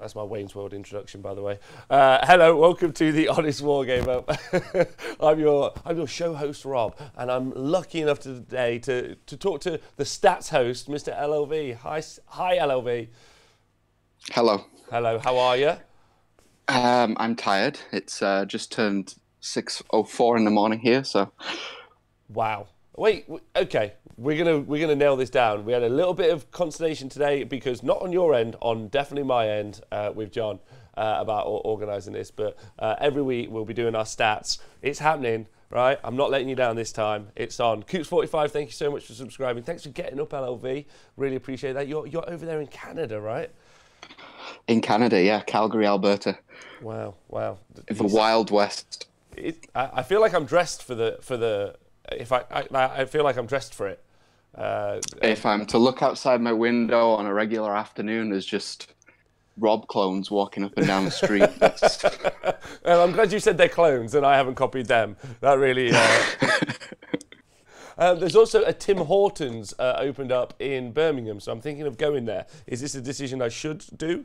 That's my Wayne's World introduction, by the way. Hello, welcome to the Honest Wargamer. I'm your show host, Rob, and I'm lucky enough today to talk to the stats host, Mr. LLV. Hi, LLV. Hello. Hello, how are you? I'm tired. It's just turned 6:04 in the morning here, so. Wow. Wait, okay. We're gonna nail this down. We had a little bit of consternation today because not on your end, on definitely my end with John about organising this. But every week we'll be doing our stats. It's happening, right? I'm not letting you down this time. It's on. Coops45, thank you so much for subscribing. Thanks for getting up, LLV. Really appreciate that. You're over there in Canada, right? In Canada, yeah, Calgary, Alberta. Wow. The Wild West. I feel like I'm dressed for the. I feel like I'm dressed for it. If I'm to look outside my window on a regular afternoon, there's just Rob clones walking up and down the street. Well, I'm glad you said they're clones and I haven't copied them. That really. There's also a Tim Hortons opened up in Birmingham, so I'm thinking of going there. Is this a decision I should do?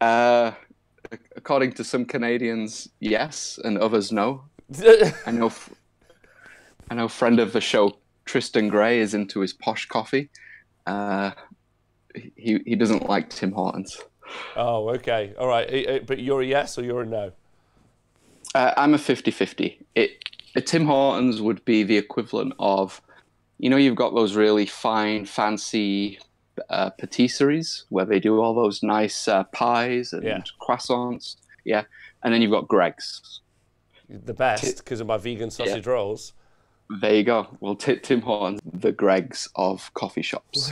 According to some Canadians, yes, and others, no. I know. Friend of the show Tristan Gray is into his posh coffee. He doesn't like Tim Hortons. Oh, okay, all right. But you're a yes or you're a no? I'm a 50-50. A Tim Hortons would be the equivalent of, you've got those really fine, fancy patisseries where they do all those nice pies and croissants. Yeah, and then you've got Greg's. The best because of my vegan sausage rolls. There you go. Well, Tim Hortons, the Greg's of coffee shops.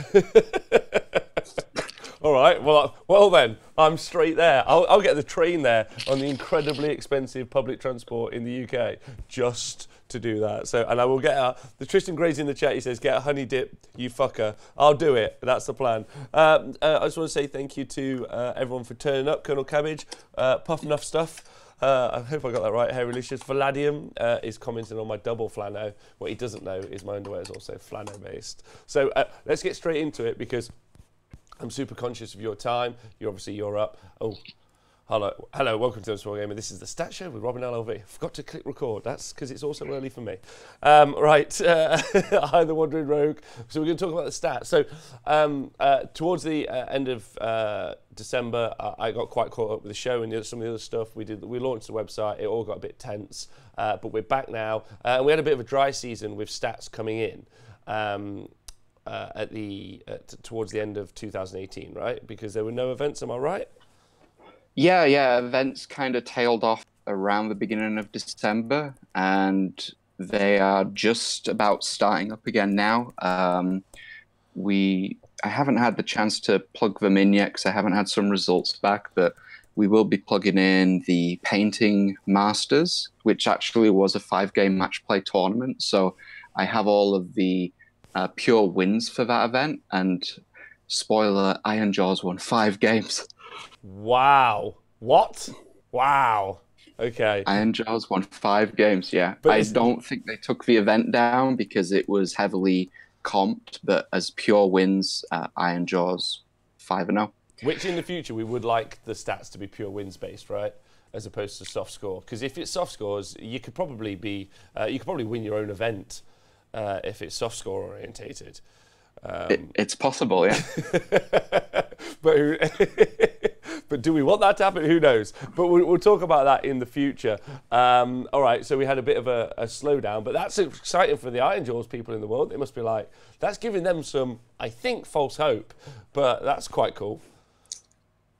All right. Well then, I'm straight there. I'll get the train there on the incredibly expensive public transport in the UK just to do that. So, and I will get the Tristan Gray's in the chat. He says, "Get a honey dip, you fucker." I'll do it. That's the plan. I just want to say thank you to everyone for turning up. Colonel Cabbage, Puff Enough Stuff. I hope I got that right. Hey, Relicious Valadium is commenting on my double flano. What he doesn't know is my underwear is also flano based. So let's get straight into it because I'm super conscious of your time. You're up. Oh, hello. Welcome to the Small Gamer. This is the Stat Show with Robin LLV. Forgot to click record. That's because it's also early for me. Right. Hi, the Wandering Rogue. So we're going to talk about the stats. So towards the end of December, I got quite caught up with the show and some of the other stuff we did. We launched the website. It all got a bit tense, but we're back now. And we had a bit of a dry season with stats coming in. Towards the end of 2018, right? Because there were no events, am I right? Yeah, events kind of tailed off around the beginning of December, and they are just about starting up again now. I haven't had the chance to plug them in yet because I haven't had some results back, but we will be plugging in the Painting Masters, which actually was a 5-game match play tournament. So I have all of the pure wins for that event, and spoiler, Iron Jaws won 5 games. Wow. What? Wow. Okay. Iron Jaws won 5 games, yeah. But I don't think they took the event down because it was heavily comped, but as pure wins, Iron Jaws 5-0. Which in the future we would like the stats to be pure wins based, right? As opposed to soft score. Because if it's soft scores, you could probably win your own event if it's soft score orientated. It's possible, yeah. But do we want that to happen? Who knows? But we'll talk about that in the future. All right, so we had a bit of a slowdown, but that's exciting for the Iron Jaws people in the world. It must be like, that's giving them some, I think, false hope, but that's quite cool.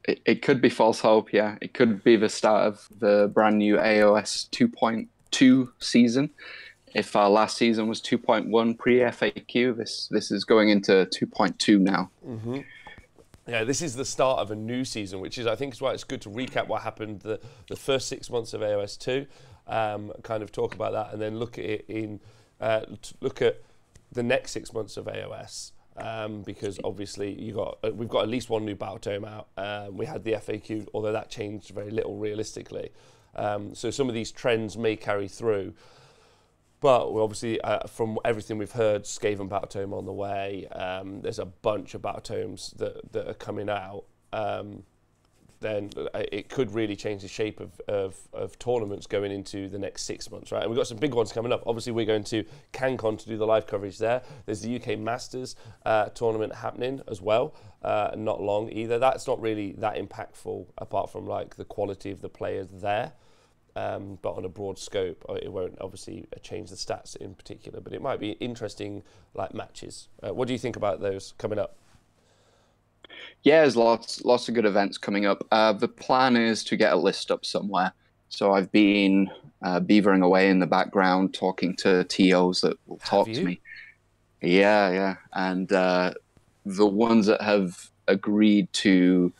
It could be false hope, yeah. It could be the start of the brand new AOS 2.2 season. If our last season was 2.1 pre-FAQ, this is going into 2.2 now. Mm-hmm. Yeah, this is the start of a new season, which is, I think, is why it's good to recap what happened the first 6 months of AOS 2, kind of talk about that, and then look at it look at the next 6 months of AOS, because obviously we've got at least one new battle tome out. We had the FAQ, although that changed very little realistically. So some of these trends may carry through. But obviously, from everything we've heard, Skaven Battle Tome on the way. There's a bunch of Battle Tomes that are coming out. then it could really change the shape of tournaments going into the next 6 months, right? And we've got some big ones coming up. Obviously, we're going to CanCon to do the live coverage there. There's the UK Masters tournament happening as well, not long either. That's not really that impactful, apart from like the quality of the players there. But on a broad scope, it won't obviously change the stats in particular, but it might be interesting like matches. What do you think about those coming up? Yeah, there's lots of good events coming up. The plan is to get a list up somewhere. So I've been beavering away in the background, talking to TOs that will talk to me. Yeah. And the ones that have agreed to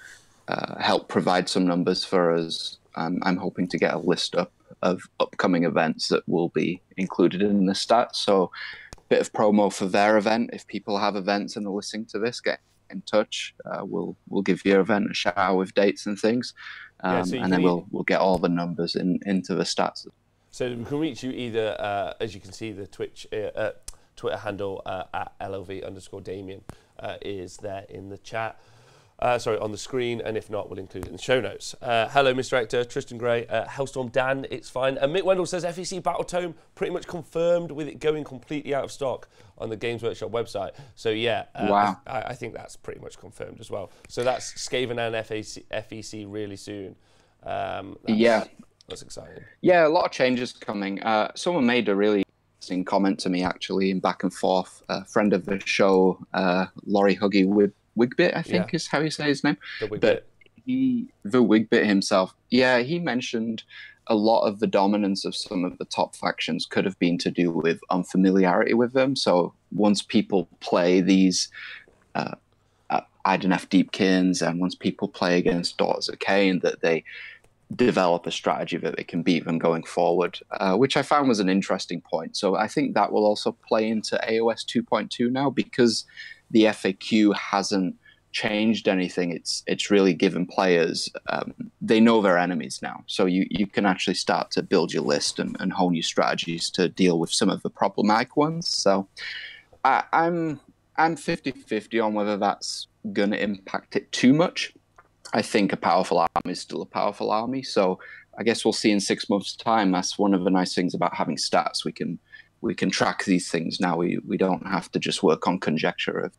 help provide some numbers for us, I'm hoping to get a list up of upcoming events that will be included in the stats. So a bit of promo for their event. If people have events and are listening to this, get in touch. We'll give your event a shout out with dates and things, and then we'll get all the numbers into the stats. So we can reach you either, as you can see, the Twitch Twitter handle at LLV_Damien is there in the chat. Sorry, on the screen, and if not, we'll include it in the show notes. Hello, Mr. Hector, Tristan Gray, Hellstorm Dan, it's fine. And Mick Wendell says FEC Battletome pretty much confirmed with it going completely out of stock on the Games Workshop website. So yeah, wow. I think that's pretty much confirmed as well. So that's Skaven and FEC really soon. That's exciting. Yeah, a lot of changes coming. Someone made a really interesting comment to me actually in back and forth. A friend of the show, Laurie Huggy Wigbit, I think is how you say his name. The Wigbit. But the Wigbit himself, he mentioned a lot of the dominance of some of the top factions could have been to do with unfamiliarity with them. So once people play these Idoneth Deepkins, and once people play against Daughters of Khaine, that they develop a strategy that they can beat them going forward, which I found was an interesting point. So I think that will also play into AOS 2.2 now, because the FAQ hasn't changed anything. It's really given players, they know their enemies now. So you can actually start to build your list and hone your strategies to deal with some of the problematic ones. So I'm 50-50 on whether that's going to impact it too much. I think a powerful army is still a powerful army. So I guess we'll see in 6 months' time. That's one of the nice things about having stats. We can track these things now. We don't have to just work on conjecture of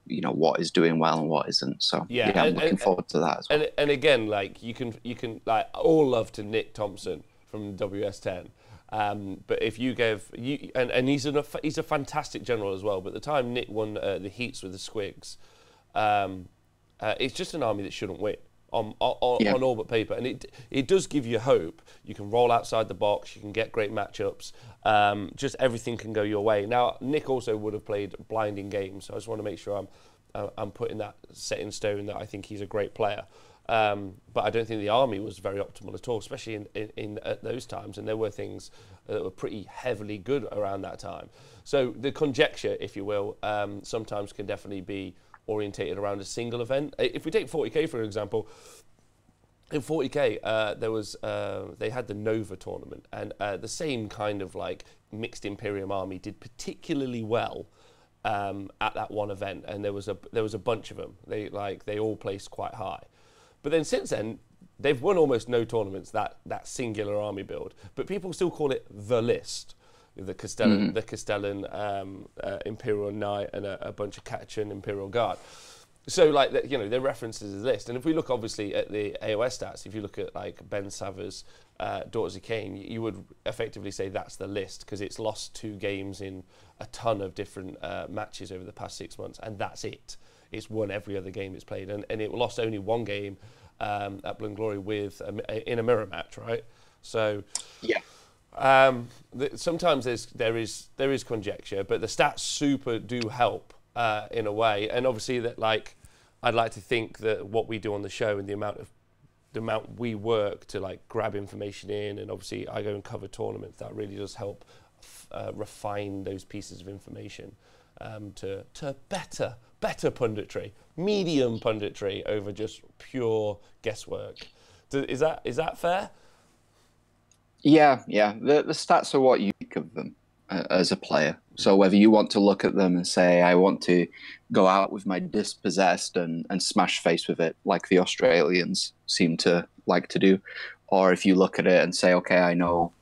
what is doing well and what isn't. So I'm looking forward to that as well. And again, like you can like all love to Nick Thompson from WS10. But if you gave and he's a fantastic general as well. But at the time Nick won the heats with the Squigs, it's just an army that shouldn't win on all but paper, and it does give you hope. You can roll outside the box, you can get great matchups, just everything can go your way. Now Nick also would have played blinding games, so I just want to make sure I'm putting that set in stone that I think he's a great player. But I don't think the army was very optimal at all, especially in at those times, and there were things that were pretty heavily good around that time. So the conjecture, if you will, sometimes can definitely be orientated around a single event. If we take 40k for example, in 40k there was they had the Nova tournament, and the same kind of like mixed Imperium army did particularly well at that one event, and there was a bunch of them. They all placed quite high. But then since then, they've won almost no tournaments, that singular army build. But people still call it the list. The Castellan Imperial Knight and a bunch of Catachan Imperial Guard. So like their references is list. And if we look obviously at the AOS stats, if you look at like Ben Savers, Daughters of Khaine, you would effectively say that's the list, because it's lost 2 games in a ton of different matches over the past 6 months, and that's it. It's won every other game it's played, and it lost only 1 game at Blood and Glory in a mirror match, right? So yeah. Sometimes there is conjecture, but the stats super do help in a way, and obviously that like I'd like to think that what we do on the show and the amount we work to like grab information in, and obviously I go and cover tournaments, that really does help refine those pieces of information to better punditry, medium punditry over just pure guesswork. Is that fair? Yeah. The stats are what you think of them as a player. So whether you want to look at them and say, I want to go out with my dispossessed and smash face with it, like the Australians seem to like to do, or if you look at it and say, okay, I know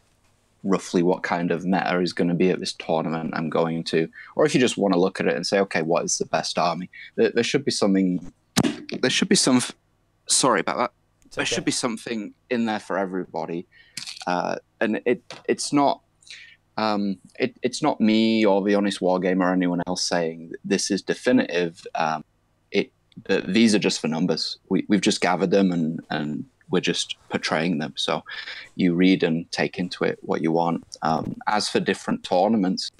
roughly what kind of meta is going to be at this tournament I'm going to, or if you just want to look at it and say, okay, what is the best army? There should be something, there should be some, sorry about that. There should be something in there for everybody. And it's not, it's not me or the Honest Wargamer or anyone else saying this is definitive. These are just for numbers. We've just gathered them and we're just portraying them. So you read and take into it what you want. As for different tournaments,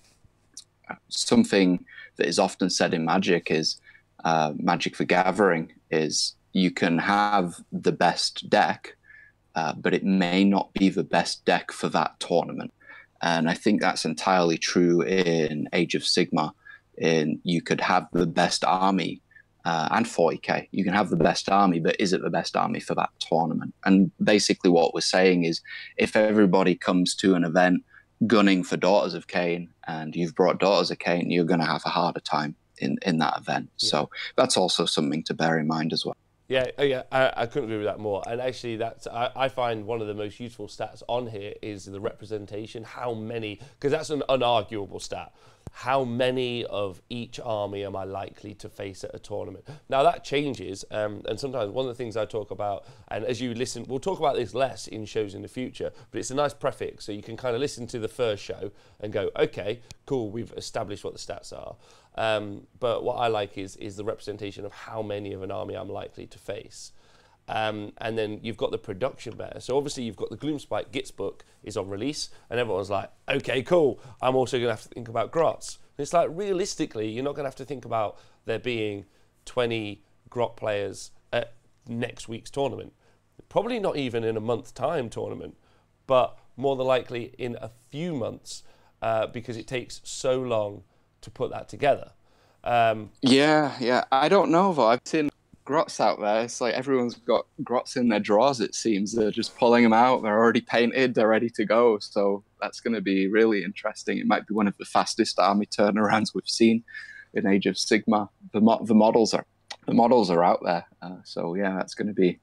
something that is often said in Magic is Magic the Gathering is you can have the best deck, but it may not be the best deck for that tournament. And I think that's entirely true in Age of Sigmar. You could have the best army and 40k. You can have the best army, but is it the best army for that tournament? And basically what we're saying is if everybody comes to an event gunning for Daughters of Khaine and you've brought Daughters of Khaine, you're going to have a harder time in that event. Yeah. So that's also something to bear in mind as well. Yeah, I couldn't agree with that more. And actually, I find one of the most useful stats on here is the representation. How many? Because that's an unarguable stat. How many of each army am I likely to face at a tournament? Now that changes, and sometimes one of the things I talk about, and as you listen, we'll talk about this less in shows in the future, but it's a nice prefix, so you can kind of listen to the first show and go, okay, cool, we've established what the stats are. But what I like is the representation of how many of an army I'm likely to face. And then you've got the production better. So obviously you've got the Gloomspite Gits book is on release and everyone's like, okay, cool. I'm also going to have to think about Grots. And it's like, realistically, you're not going to have to think about there being 20 Grot players at next week's tournament. Probably not even in a month's time tournament, but more than likely in a few months because it takes so long to put that together. Yeah. I don't know though. I've seen Grots out there. It's like everyone's got Grots in their drawers, it seems. They're just pulling them out. They're already painted. They're ready to go. So that's going to be really interesting. It might be one of the fastest army turnarounds we've seen in Age of Sigmar. The models are out there. So yeah, it's going to be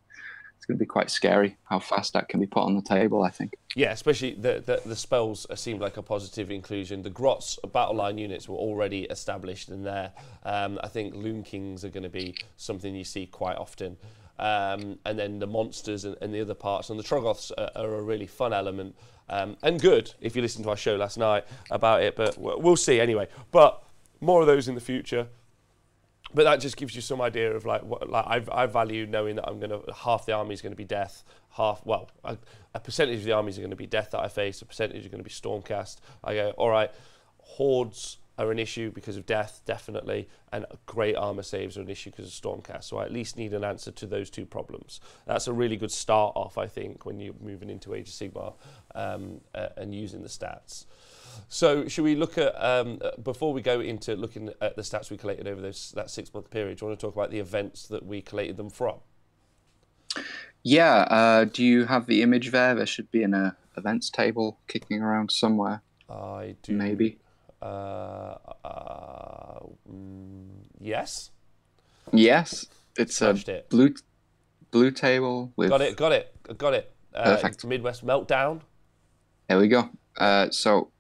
quite scary how fast that can be put on the table, I think. Yeah, especially the spells seemed like a positive inclusion. The Grots battle line units were already established in there. I think Loon Kings are going to be something you see quite often. And then the monsters and the other parts. And the Troggoths are a really fun element. And good, if you listened to our show last night about it. But we'll see anyway. But more of those in the future. But that just gives you some idea of like what I value knowing that half the army is going to be death, a percentage of the armies are going to be death that I face, a percentage are going to be Stormcast. I go, all right, hordes are an issue because of death, definitely, and great armor saves are an issue because of Stormcast. So I at least need an answer to those two problems. That's a really good start off, I think, when you're moving into Age of Sigmar and using the stats. So should we look at, before we go into looking at the stats we collated over that 6-month period, do you want to talk about the events that we collated them from? Yeah, do you have the image there? There should be an events table kicking around somewhere. I do. Maybe. Yes. Yes, it's a blue table with... Got it. Perfect. Midwest Meltdown. There we go. So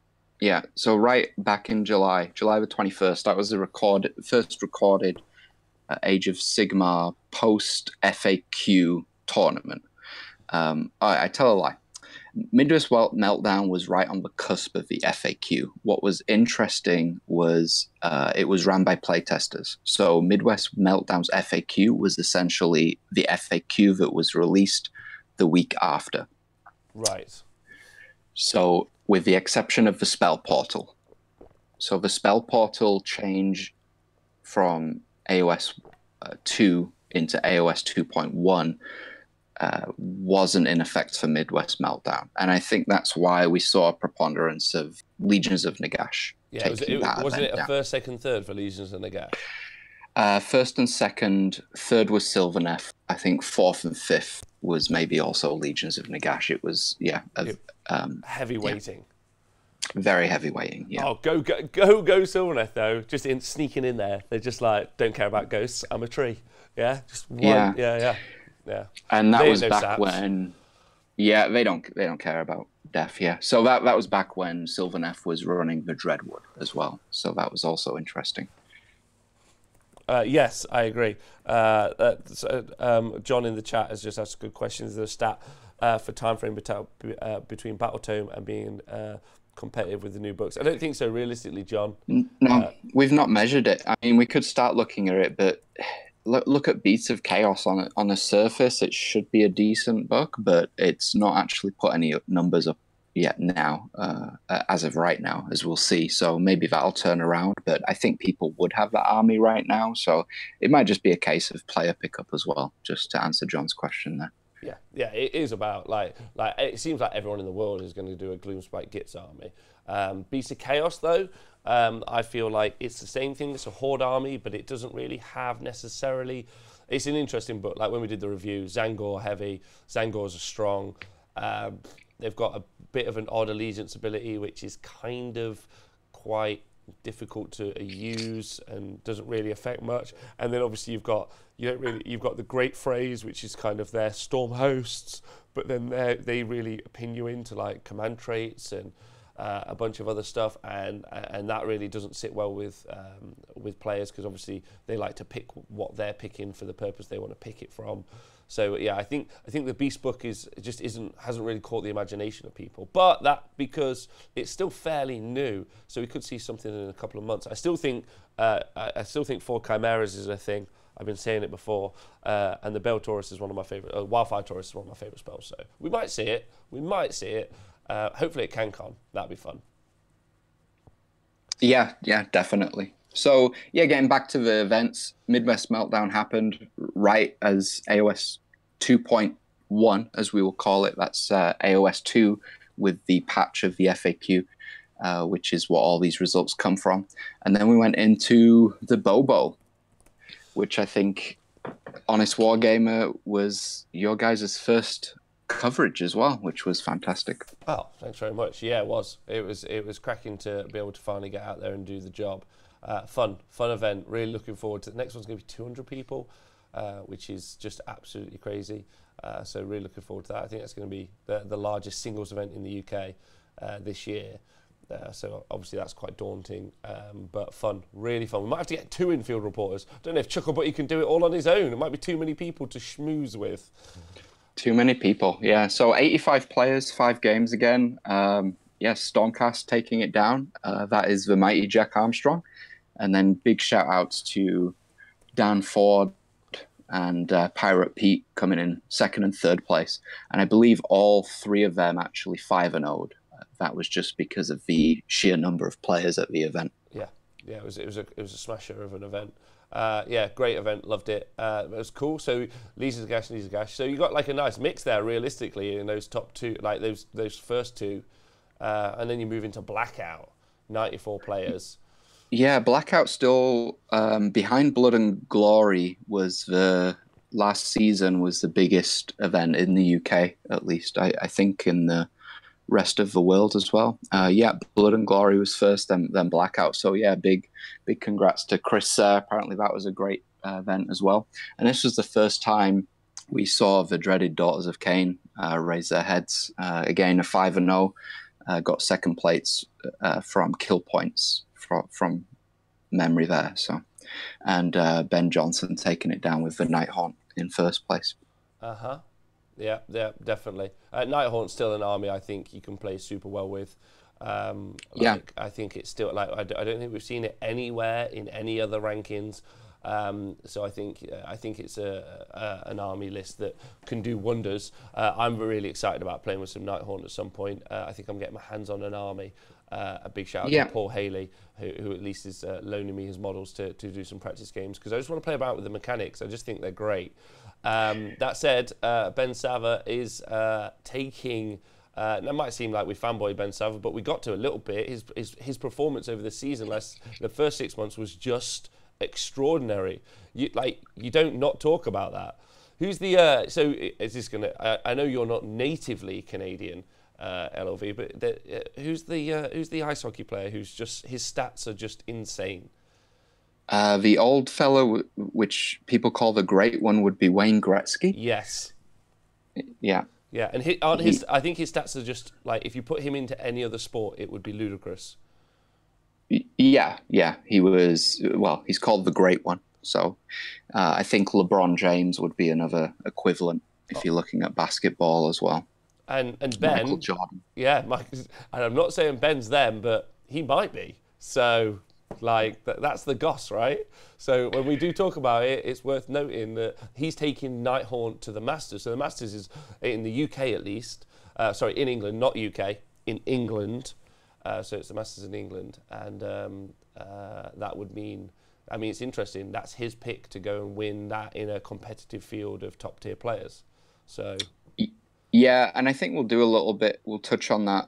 right back in July the 21st, that was the first recorded Age of Sigmar post FAQ tournament. I tell a lie. Midwest Meltdown was right on the cusp of the FAQ. What was interesting was it was ran by playtesters. So Midwest Meltdown's FAQ was essentially the FAQ that was released the week after. Right. So with the exception of the spell portal. So the spell portal change from AOS 2 into AOS 2.1 wasn't in effect for Midwest Meltdown. And I think that's why we saw a preponderance of Legions of Nagash. Yeah, wasn't it a first, second, third for Legions of Nagash? First and second, third was Sylvaneth. I think fourth and fifth was maybe also Legions of Nagash. It was, heavy weighting. Very heavy weighting. Yeah. Oh, go Sylvaneth though. Just sneaking in there. They're just like, don't care about ghosts. I'm a tree. Yeah, just one. Yeah. And that They was ain't no back saps. when. Yeah, they don't care about death. Yeah. So that was back when Sylvaneth was running the Dreadwood as well. So that was also interesting. Yes, I agree. John in the chat has just asked a good question. Is there a stat for time frame between Battletome and being competitive with the new books? I don't think so, realistically, John. No, we've not measured it. I mean, we could start looking at it, but look at Beats of Chaos on the surface. It should be a decent book, but it's not actually put any numbers up yet now, as of right now, as we'll see. So maybe that'll turn around, but I think people would have that army right now. So it might just be a case of player pickup as well, just to answer John's question there. Yeah, it is about like it seems like everyone in the world is going to do a Gloomspite Gitz army. Beast of Chaos though, I feel like it's the same thing. It's a horde army, but it doesn't really have necessarily. It's an interesting book. Like when we did the review, Zangor heavy, Zangors are strong. They've got a bit of an odd allegiance ability, which is kind of quite difficult to use and doesn't really affect much. And then obviously you've got the Great Phrase, which is kind of their storm hosts, but then they really pin you into like command traits and a bunch of other stuff, and that really doesn't sit well with players, because obviously they like to pick what they're picking for the purpose they want to pick it from. So yeah, I think the Beast book hasn't really caught the imagination of people, but that because it's still fairly new, so we could see something in a couple of months. I still think Four Chimeras is a thing. I've been saying it before, and the Bell Taurus is one of my favorite. Wildfire Taurus is one of my favorite spells. So we might see it. Hopefully at CanCon. That'd be fun. Yeah, definitely. So, yeah, getting back to the events, Midwest Meltdown happened right as AOS 2.1, as we will call it. That's AOS 2 with the patch of the FAQ, which is what all these results come from. And then we went into the Bobo, which I think Honest Wargamer was your guys' first coverage as well, which was fantastic. Oh, thanks very much. Yeah, it was. It was cracking to be able to finally get out there and do the job. Fun event. Really looking forward to it. The next one's going to be 200 people, which is just absolutely crazy. So really looking forward to that. I think that's going to be the largest singles event in the UK this year. So obviously that's quite daunting, but fun, really fun. We might have to get 2 infield reporters. I don't know if Chucklebutty can do it all on his own. It might be too many people to schmooze with. Too many people, yeah. So 85 players, 5 games again. Stormcast taking it down. That is the mighty Jack Armstrong. And then big shout outs to Dan Ford and Pirate Pete coming in 2nd and 3rd place. And I believe all 3 of them actually 5-0'd. That was just because of the sheer number of players at the event. Yeah, it was a smasher of an event. Great event, loved it. It was cool. So Lisa Gash. So you got like a nice mix there, realistically, in those top 2, like those first 2, and then you move into Blackout, 94 players. Yeah, Blackout still behind Blood and Glory was the last season was the biggest event in the UK, at least. I think in the rest of the world as well. Blood and Glory was first, then Blackout. So yeah, big congrats to Chris. Apparently that was a great event as well. And this was the first time we saw the dreaded Daughters of Cain raise their heads. Again, a 5-0, got 2nd place from kill points from memory there. So, and Ben Johnson taking it down with the Nighthaunt in 1st place. Yeah, definitely. Nighthaunt's still an army I think you can play super well with. I think it's still like I don't think we've seen it anywhere in any other rankings. So I think it's an army list that can do wonders. I'm really excited about playing with some Nighthaunt at some point. I think I'm getting my hands on an army. A big shout out to Paul Haley, who at least is loaning me his models to do some practice games, because I just want to play about with the mechanics. I just think they're great. That said, Ben Sava is taking. That might seem like we fanboy Ben Sava, but we got to a little bit. His performance over the season, the first 6 months was just extraordinary. You don't not talk about that. Who's the? So is this gonna? I know you're not natively Canadian. LLV. But who's the ice hockey player who's just his stats are just insane? The old fellow, which people call the Great One, would be Wayne Gretzky. Yes. Yeah. Yeah, and I think his stats are just like if you put him into any other sport, it would be ludicrous. Yeah. He's called the Great One. So I think LeBron James would be another equivalent if you're looking at basketball as well. And Ben, Michael Jordan. Yeah, and I'm not saying Ben's them, but he might be. So, like, that's the goss, right? So when we do talk about it, it's worth noting that he's taking Nighthawk to the Masters. So the Masters is in the UK at least. In England, not UK, in England. So it's the Masters in England. And that would mean, I mean, it's interesting. That's his pick to go and win that in a competitive field of top tier players. So... Yeah, and I think we'll do a little bit. We'll touch on that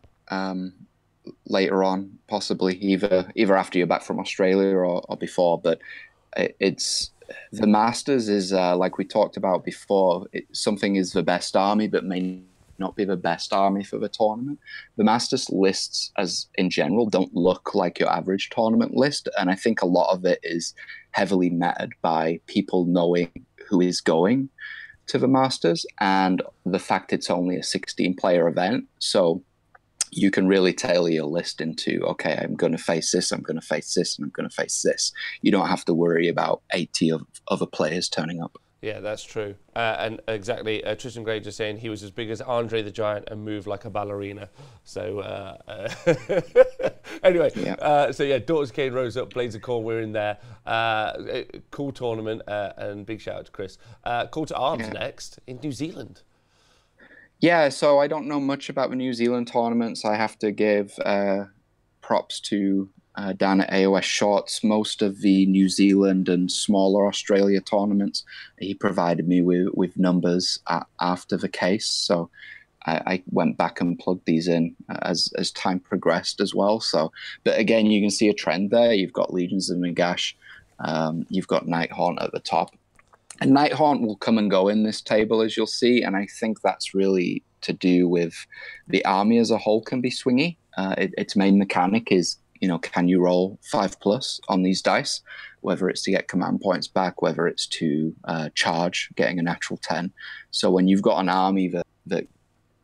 later on, possibly either after you're back from Australia or before. But it's the Masters is like we talked about before. Something is the best army, but may not be the best army for the tournament. The Masters lists, as in general, don't look like your average tournament list, and I think a lot of it is heavily mettered by people knowing who is going to the Masters and the fact it's only a 16-player event. So you can really tailor your list into, okay, I'm going to face this, I'm going to face this, and I'm going to face this. You don't have to worry about 80 of other players turning up. Yeah, that's true. And exactly, Tristan Gray just saying he was as big as Andre the Giant and moved like a ballerina. So anyway, Daughters Kane rose up, Blades of Corn, we're in there. Cool tournament, and big shout out to Chris. Call to Arms next in New Zealand. Yeah, so I don't know much about the New Zealand tournaments. I have to give props to down at AOS Shorts. Most of the New Zealand and smaller Australia tournaments, he provided me with numbers after the case. So I went back and plugged these in as time progressed as well. So, but again, you can see a trend there. You've got Legions of Nagash, you've got Nighthawk at the top. And Nighthawk will come and go in this table, as you'll see. And I think that's really to do with the army as a whole can be swingy. Its main mechanic is, can you roll 5+ on these dice, whether it's to get command points back, whether it's to charge, getting a natural 10. So when you've got an army that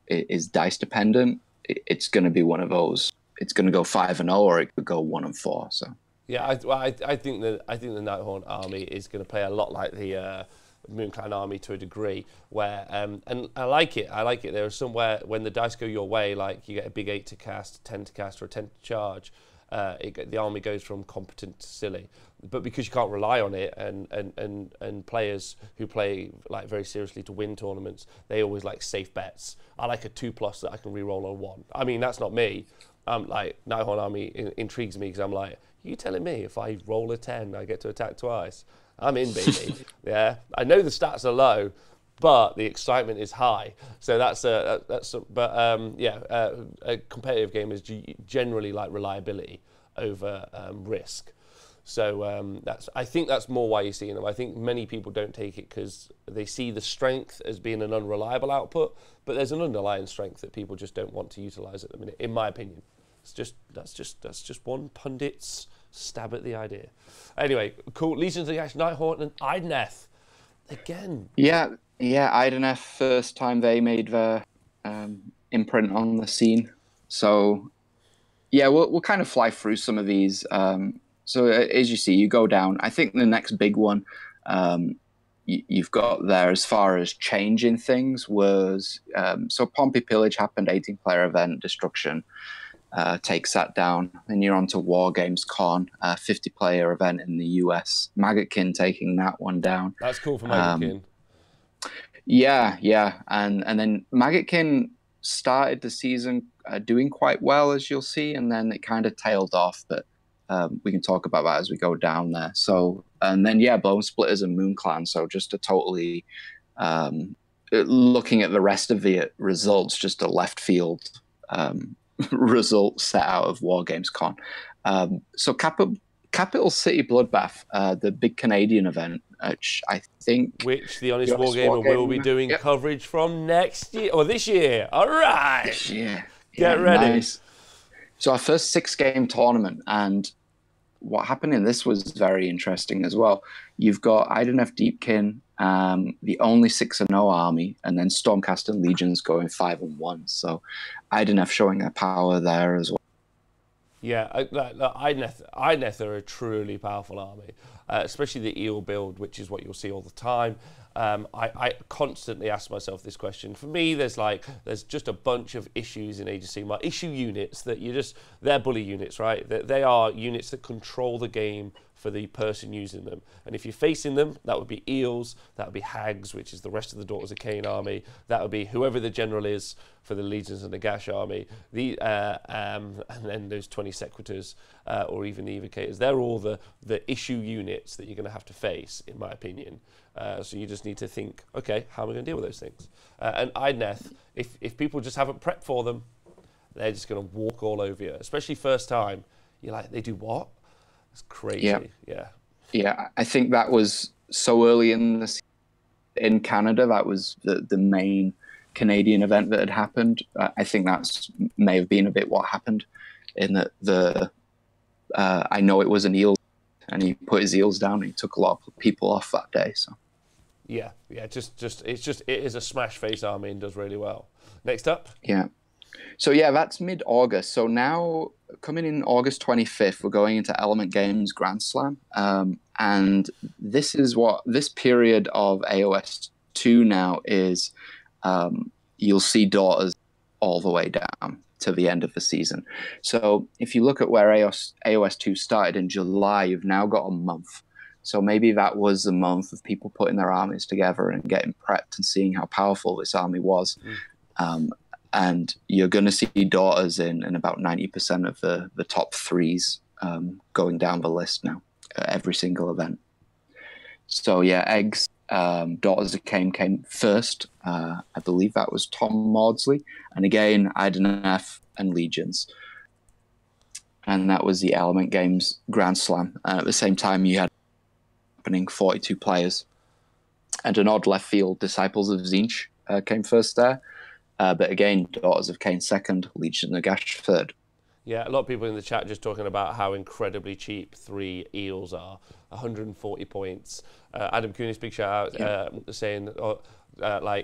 is dice dependent, it's going to be one of those. It's going to go 5-0, or it could go 1-4. So yeah, I think the Nighthawk army is going to play a lot like the Moonclan army to a degree, where and I like it. There are somewhere when the dice go your way, like you get a big 8 to cast, 10 to cast, or a 10 to charge. The army goes from competent to silly, but because you can't rely on it, and players who play like very seriously to win tournaments, they always like safe bets. I like a 2+ that I can re-roll on 1. I mean, that's not me. Like Nighthawk army intrigues me because I'm like, you telling me if I roll a 10, I get to attack twice? I'm in, baby. Yeah, I know the stats are low, but the excitement is high. So a competitive game is generally like reliability over risk. So I think that's more why you're seeing them. I think many people don't take it because they see the strength as being an unreliable output, but there's an underlying strength that people just don't want to utilize at the minute, in my opinion. That's just one pundit's stab at the idea. Anyway, cool. Legions of Nagash, Nighthawk, and Idoneth again. Yeah, Idoneth, first time they made their imprint on the scene. So yeah, we'll kind of fly through some of these. So as you see, you go down. I think the next big one you've got there as far as changing things was so Pompey Pillage happened, 18-player event, Destruction takes that down. Then you're on to War Games Con, 50-player event in the US. Maggotkin taking that one down. That's cool for Maggotkin. Yeah. And then Maggotkin started the season doing quite well, as you'll see, and then it kind of tailed off, but we can talk about that as we go down there. So, and then, Bone Splitters and Moonclan. So just a totally, looking at the rest of the results, just a left field result set out of War Games Con. So Capital City Bloodbath, the big Canadian event, which the Honest Wargamer will be doing coverage from next year, or this year. All right. This year. Get ready. Nice. So our first 6-game tournament, and what happened in this was very interesting as well. You've got Idoneth Deepkin, the only 6-0 army, and then Stormcast and Legions going 5-1. So Idoneth showing their power there as well. Yeah, Idoneth are a truly powerful army, especially the eel build, which is what you'll see all the time. I constantly ask myself this question. For me, there's just a bunch of issues in Age of Sigmar, issue units that they're bully units, right? They are units that control the game for the person using them. And if you're facing them, that would be eels, that would be hags, which is the rest of the Daughters of Cain army, that would be whoever the general is for the Legions and the Gash army, and then those 20 Sequitors, or even the Evocators. They're all the issue units that you're going to have to face, in my opinion. So you just need to think, okay, how am I going to deal with those things? And Idoneth, if people just haven't prepped for them, they're just going to walk all over you, especially first time. You're like, they do what? It's crazy. Yeah. I think that was so early in Canada. That was the main Canadian event that had happened. I think that's may have been a bit what happened, in that I know it was an eel, and he put his eels down. And he took a lot of people off that day. So yeah. It is a smash face army and does really well. Next up. Yeah. So yeah, that's mid-August. So now, coming in August 25th, we're going into Element Games Grand Slam. And this period of AOS 2 now is, you'll see Daughters all the way down to the end of the season. So if you look at where AOS 2 started in July, you've now got a month. So maybe that was the month of people putting their armies together and getting prepped and seeing how powerful this army was. And you're going to see Daughters in about 90% of the top threes going down the list now, every single event. So yeah, Eggs, Daughters of Cain came first. I believe that was Tom Maudsley. And again, Idoneth and Legions. And that was the Element Games Grand Slam. At the same time, you had happening 42 players. And an odd left field, Disciples of Tzeentch came first there. But again, Daughters of Cain second, Legion of Gash third. Yeah, a lot of people in the chat just talking about how incredibly cheap 3 eels are. 140 points. Adam Kunis, big shout out, saying,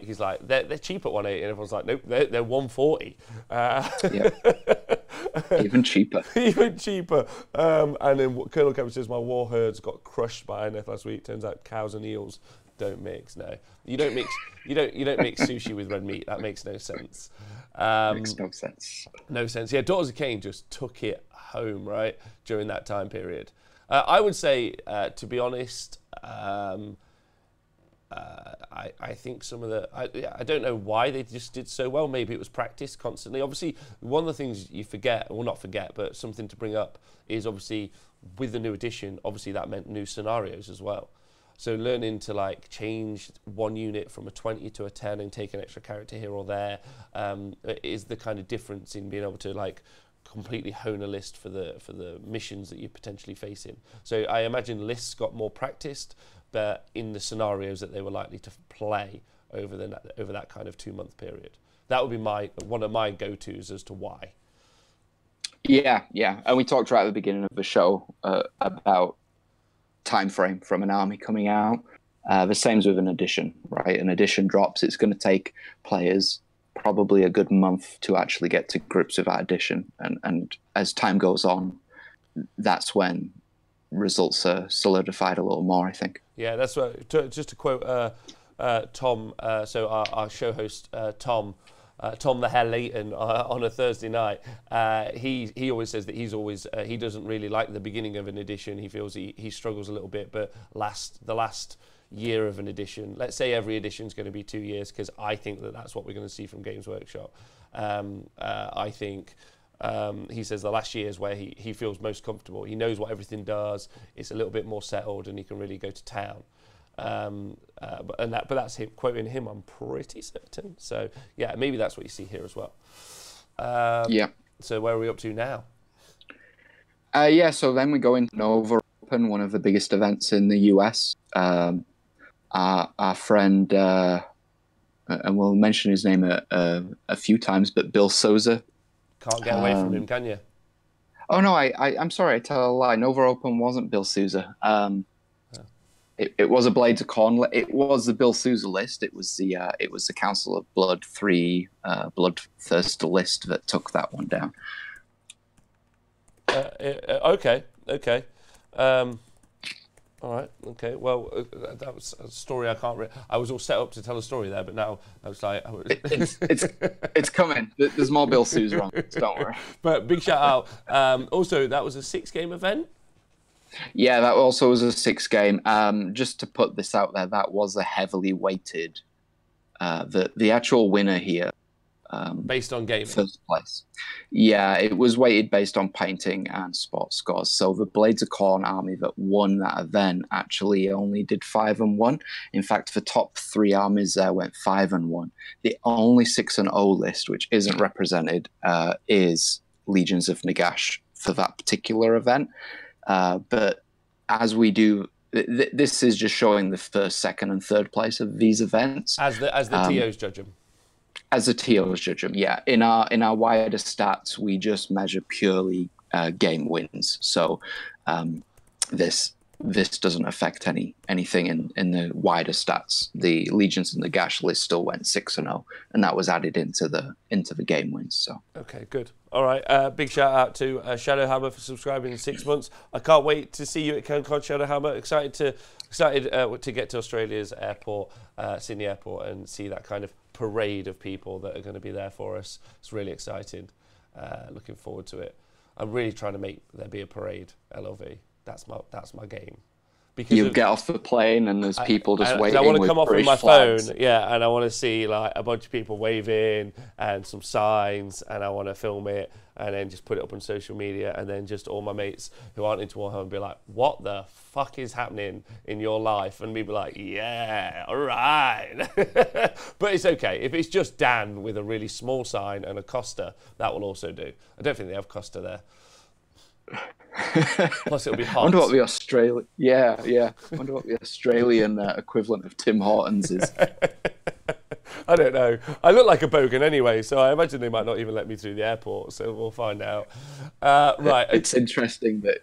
he's like, they're cheap at 180, and everyone's like, nope, they're 140. Even cheaper. Even cheaper. And then Colonel Kevin says, my war herds got crushed by Idoneth last week. Turns out cows and eels don't mix. No, you don't mix. You don't mix sushi with red meat. That makes no sense. Makes no sense. No sense. Yeah, Daughters of Cain just took it home, right, during that time period. I would say, to be honest, I think some of the... I don't know why they just did so well. Maybe it was practice constantly. Obviously, one of the things you forget, or not forget, but something to bring up is obviously with the new edition, obviously that meant new scenarios as well. So learning to change one unit from a 20 to a 10 and take an extra character here or there is the kind of difference in being able to completely hone a list for the missions that you're potentially facing. So I imagine lists got more practiced, but in the scenarios that they were likely to play over that kind of 2-month period. That would be one of my go-tos as to why. Yeah, and we talked right at the beginning of the show about time frame from an army coming out. The same's with an edition, right? An edition drops, it's going to take players probably a good month to actually get to grips with that edition, and as time goes on, that's when results are solidified a little more, I think. Yeah, that's right. Just to quote Tom, so our show host Tom the Hare Layton on a Thursday night, he always says that he doesn't really like the beginning of an edition. He feels he struggles a little bit, but the last year of an edition, let's say every edition is going to be 2 years, because I think that's what we're going to see from Games Workshop. I think he says the last year is where he feels most comfortable. He knows what everything does. It's a little bit more settled, and he can really go to town. But that's him quoting him. I'm pretty certain. So yeah, maybe that's what you see here as well. Yeah. So where are we up to now? So then we go into Nova Open, one of the biggest events in the US. Our friend, and we'll mention his name a few times, but Bill Souza Can't get away from him, can you? Oh no, I'm sorry, I tell a lie. Nova Open wasn't Bill Sousa. It was a Blades of Corn. It was the Bill Sousa list. It was the Council of Blood 3 Bloodthirster list that took that one down. Okay. All right. Okay. Well, that was a story I can't. I was all set up to tell a story there, but now I was like, it's coming. There's more Bill Sousa on. Don't worry. But big shout out. Also, that was a 6-game event. Yeah, that also was a 6-game. Just to put this out there, that was a heavily weighted. The actual winner here. Based on gaming. First place. Yeah, it was weighted based on painting and sports scores. So the Blades of Corn army that won that event actually only did 5-1. In fact, the top 3 armies there went 5-1. The only 6-0 list, which isn't represented, is Legions of Nagash for that particular event. But as we do, this is just showing the first, second, and third place of these events. As the TOs judge them. As the TOs judge them, yeah. In our wider stats, we just measure purely game wins. So this doesn't affect anything in the wider stats. The Legions and the Gash list still went 6-0, and that was added into the game wins. So okay, good. All right, big shout out to Shadowhammer for subscribing in 6 months. I can't wait to see you at ConCon, Shadowhammer. Excited to get to Australia's airport, Sydney Airport, and see that kind of parade of people that are going to be there for us. It's really exciting. Looking forward to it. I'm really trying to make there be a parade. LOV. That's my game. Because you get off the plane and there's people just waiting. I want to come off with my flags. phone, yeah, and I want to see like a bunch of people waving and some signs, and I want to film it and then just put it up on social media, and then just all my mates who aren't into Warhammer be like, "What the fuck is happening in your life?" And me be like, "Yeah, all right." But it's okay if it's just Dan with a really small sign and a Costa. That will also do. I don't think they have Costa there. Plus, it'll be hot. I wonder what the Australian, I wonder what the Australian equivalent of Tim Hortons is. I don't know. I look like a bogan anyway, so I imagine they might not even let me through the airport. So we'll find out. Right. It's interesting that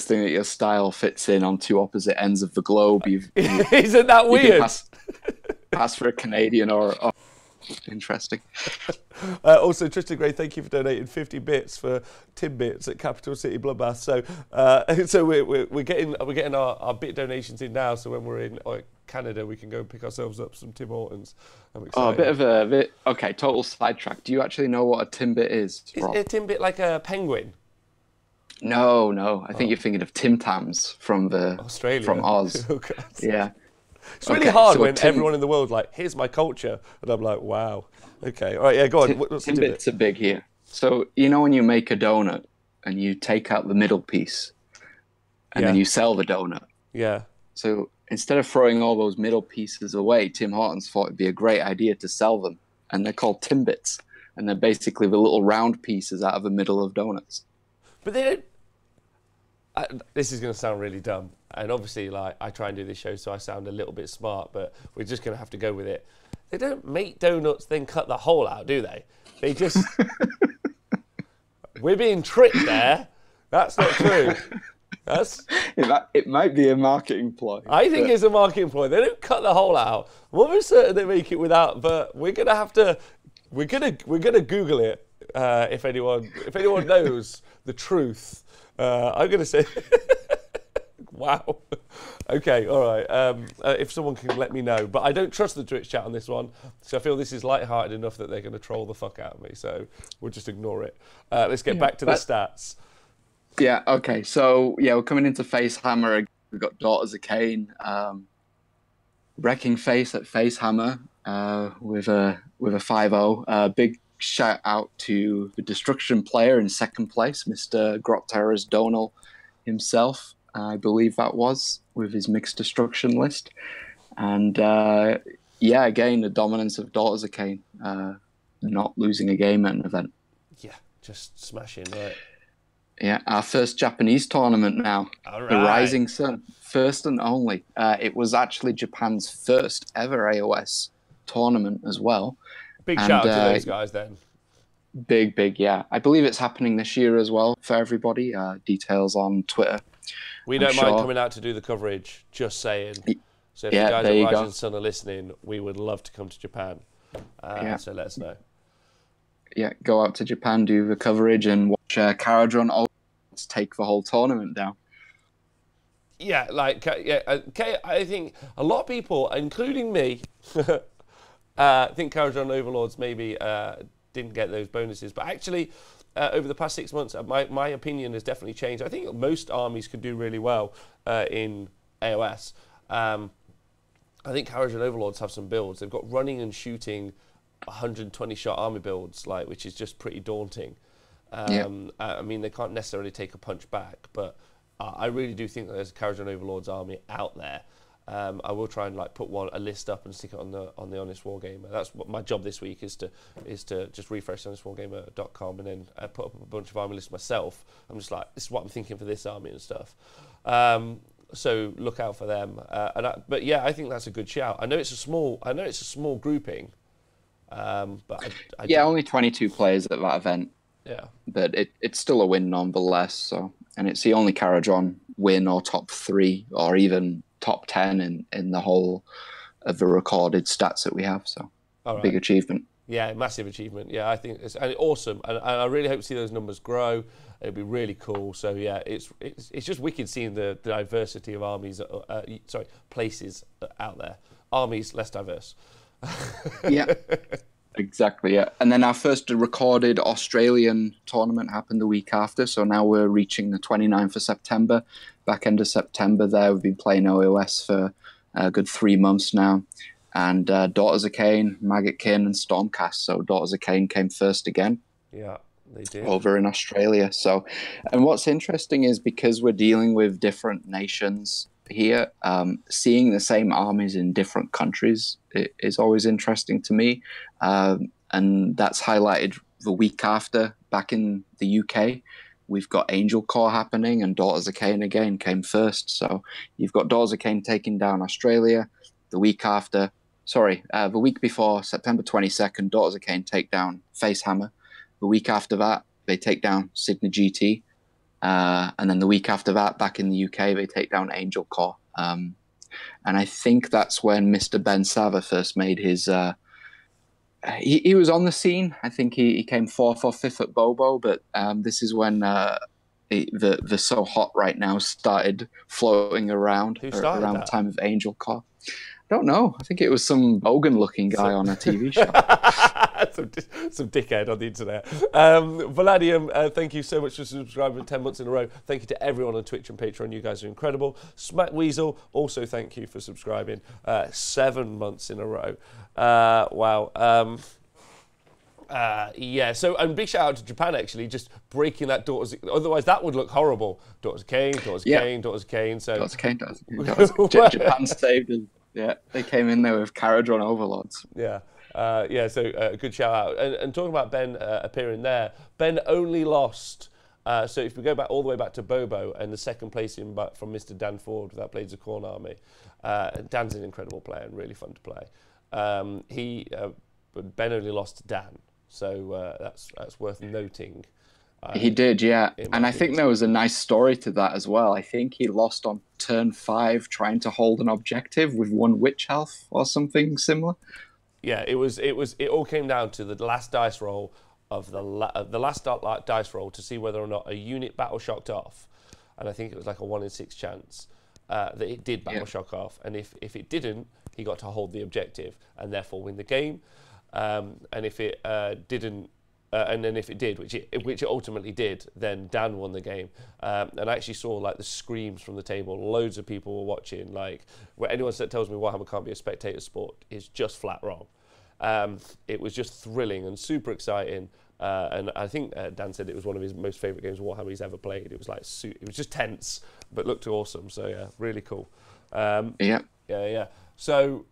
your style fits in on 2 opposite ends of the globe. Isn't that weird? Pass for a Canadian or interesting. Also, Tristan Gray, thank you for donating 50 bits for Timbits at Capital City Bloodbath. So we're getting our bit donations in now. So when we're in Canada, we can go and pick ourselves up some Tim Hortons. I'm excited. A bit. Okay, total sidetrack. Do you actually know what a Timbit is? Is a Timbit like a penguin? No. I think you're thinking of Tim Tams from Australia, from Oz. Oh, God. Yeah. It's really hard when everyone in the world like, here's my culture, and I'm like, wow. Okay, all right, yeah, go on. What's Timbits are big here. So you know when you make a donut and you take out the middle piece, and then you sell the donut. Yeah. So instead of throwing all those middle pieces away, Tim Hortons thought it'd be a great idea to sell them, and they're called Timbits, and they're basically the little round pieces out of the middle of donuts. But they don't. This is going to sound really dumb, and obviously, like, I try and do this show so I sound a little bit smart, but we're just going to have to go with it. They don't make donuts, then cut the hole out, do they? They just. We're being tricked there. That's not true. It might be a marketing ploy. I think it's a marketing ploy. They don't cut the hole out. I'm almost certain they make it without, but we're gonna have to. We're gonna Google it if anyone knows the truth. I'm going to say, wow. Okay, all right. If someone can let me know. But I don't trust the Twitch chat on this one, so I feel this is lighthearted enough that they're going to troll the fuck out of me, so we'll just ignore it. Let's get back to the stats. Yeah, okay. So, we're coming into Facehammer. We've got Daughters of Cain. Wrecking Face at Facehammer with a 5-0. Big shout out to the Destruction player in second place, Mr. Grot Terror's Donal himself, I believe that was, with his mixed Destruction list. And again, the dominance of Daughters of Cain, not losing a game at an event. Yeah, just smashing, right? Yeah, our first Japanese tournament now. All right. The Rising Sun, first and only. It was actually Japan's first ever AOS tournament as well. Big shout out to those guys then. Big, yeah. I believe it's happening this year as well for everybody. Details on Twitter, We I'm don't mind sure. coming out to do the coverage, just saying. Y- So if the Yeah, guys there at you Rising go. Sun are listening, we would love to come to Japan. Yeah, So let us know. yeah. Go out to Japan, do the coverage, and watch Caradron take the whole tournament down. Yeah, like I think a lot of people, including me, think Karajan Overlords maybe didn't get those bonuses, but actually, over the past 6 months, my opinion has definitely changed. I think most armies could do really well in AOS. I think Karajan Overlords have some builds. They've got running and shooting 120 shot army builds, like, which is just pretty daunting. Yeah. I mean, they can't necessarily take a punch back, but I really do think that there's a Karajan Overlords army out there. I will try and like put a list up and stick it on the Honest Wargamer. That's what my job this week is to just refresh honestwargamer.com and then put up a bunch of army lists myself. I'm just like, this is what I'm thinking for this army and stuff. So look out for them. But yeah, I think that's a good shout. I know it's a small grouping, but Yeah, only 22 players at that event, yeah. but it's still a win nonetheless. So, and it's the only Caradron win or top 3 or even top 10 in the whole of the recorded stats that we have. So, All right. big achievement. Yeah, massive achievement. Yeah, I think it's awesome, and I really hope to see those numbers grow. It'd be really cool. So yeah, it's just wicked seeing the diversity of armies. Places out there. Armies less diverse. Yeah, exactly. Yeah, and then our first recorded Australian tournament happened the week after. So now we're reaching the 29th of September, back end of September. There, we've been playing OOS for a good 3 months now. And Daughters of Cain, Maggotkin, and Stormcast. So Daughters of Cain came first again. Yeah, they did. Over in Australia. So, and what's interesting is because we're dealing with different nations here, seeing the same armies in different countries is always interesting to me. And that's highlighted the week after back in the UK. We've got Angel Corps happening, and Daughters of Cain again came first. So you've got Daughters of Cain taking down Australia. The week after, the week before, September 22nd, Daughters of Cain take down Facehammer. The week after that, they take down Signa GT. And then the week after that, back in the UK, they take down Angel Corps. And I think that's when Mr. Ben Sava first made his... he was on the scene. I think he came 4th or 5th at Bobo, but this is when the So Hot right now started floating around around the time of Angel Corps. I don't know. I think it was some Bogan-looking guy on a TV show. some dickhead on the internet. Vanadium, thank you so much for subscribing 10 months in a row. Thank you to everyone on Twitch and Patreon. You guys are incredible. Smack Weasel, also thank you for subscribing 7 months in a row. Wow. Yeah, so, and big shout out to Japan, actually, just breaking that Daughters. Otherwise, that would look horrible. Daughters of Cain, Daughters of Cain, Daughters of Cain. So Daughters of Cain. Japan saved us. Yeah, they came in there with Caradron Overlords. Yeah. So good shout out. And talking about Ben appearing there, Ben only lost. So if we go back all the way back to Bobo and the second place from Mr. Dan Ford with that Blades of Corn army, Dan's an incredible player and really fun to play. But Ben only lost to Dan, so that's worth noting. He did, yeah. And I think there was a nice story to that as well. I think he lost on turn 5 trying to hold an objective with 1 witch health or something similar. Yeah, it all came down to the last dice roll of the last dice roll to see whether or not a unit battle shocked off, and I think it was like a 1 in 6 chance that it did battle shock off, and if it didn't, he got to hold the objective and therefore win the game, and if it didn't. And then if it did, which it ultimately did, then Dan won the game. And I actually saw like the screams from the table. Loads of people were watching. Like, where anyone that tells me Warhammer can't be a spectator sport is just flat wrong. It was just thrilling and super exciting. And I think Dan said it was one of his most favourite games of Warhammer he's ever played. It was like it was just tense, but looked awesome. So yeah, really cool. Yeah. So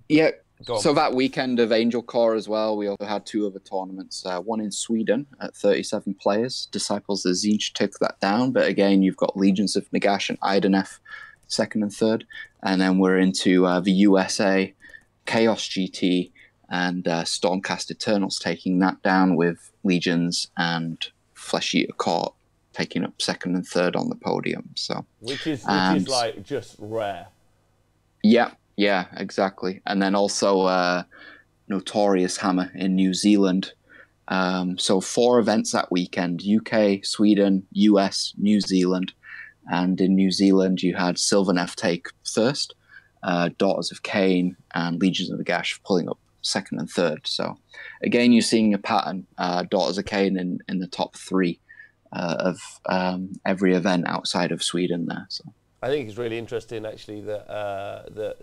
yeah. So that weekend of Angel Corps as well, we also had 2 other tournaments. One in Sweden at 37 players. Disciples of Tzeentch took that down. But again, you've got Legions of Nagash and Idenef 2nd and 3rd. And then we're into the USA, Chaos GT, and Stormcast Eternals taking that down, with Legions and Flesh Eater Court taking up second and third on the podium. So which is like just rare. Yeah, exactly. And then also Notorious Hammer in New Zealand. So 4 events that weekend: UK, Sweden, US, New Zealand. And in New Zealand, you had Sylvaneth take first, Daughters of Cain and Legions of the Gash pulling up second and third. So again, you're seeing a pattern. Daughters of Cain in the top 3 of every event outside of Sweden there. So I think it's really interesting, actually, that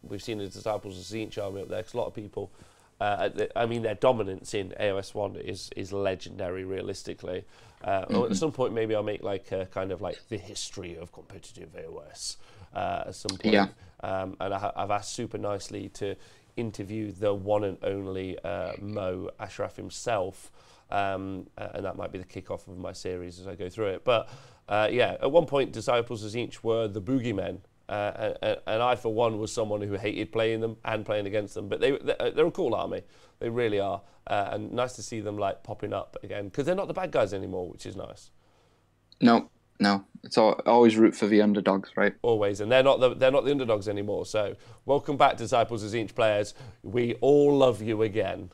we've seen the Disciples of Tzeentch army up there, because a lot of people, I mean, their dominance in AOS 1 is legendary, realistically. At some point, maybe I'll make like a kind of like the history of competitive AOS at some point. Yeah. And I've asked super nicely to interview the one and only Mo Ashraf himself, and that might be the kickoff of my series as I go through it. But yeah, at one point, Disciples of Tzeentch were the boogeymen, and I, for one, was someone who hated playing them and playing against them. But they're a cool army, they really are, and nice to see them like popping up again, because they're not the bad guys anymore, which is nice. No, it's always root for the underdogs, right? Always, and they're not the underdogs anymore. So welcome back, Disciples of Tzeentch players. We all love you again.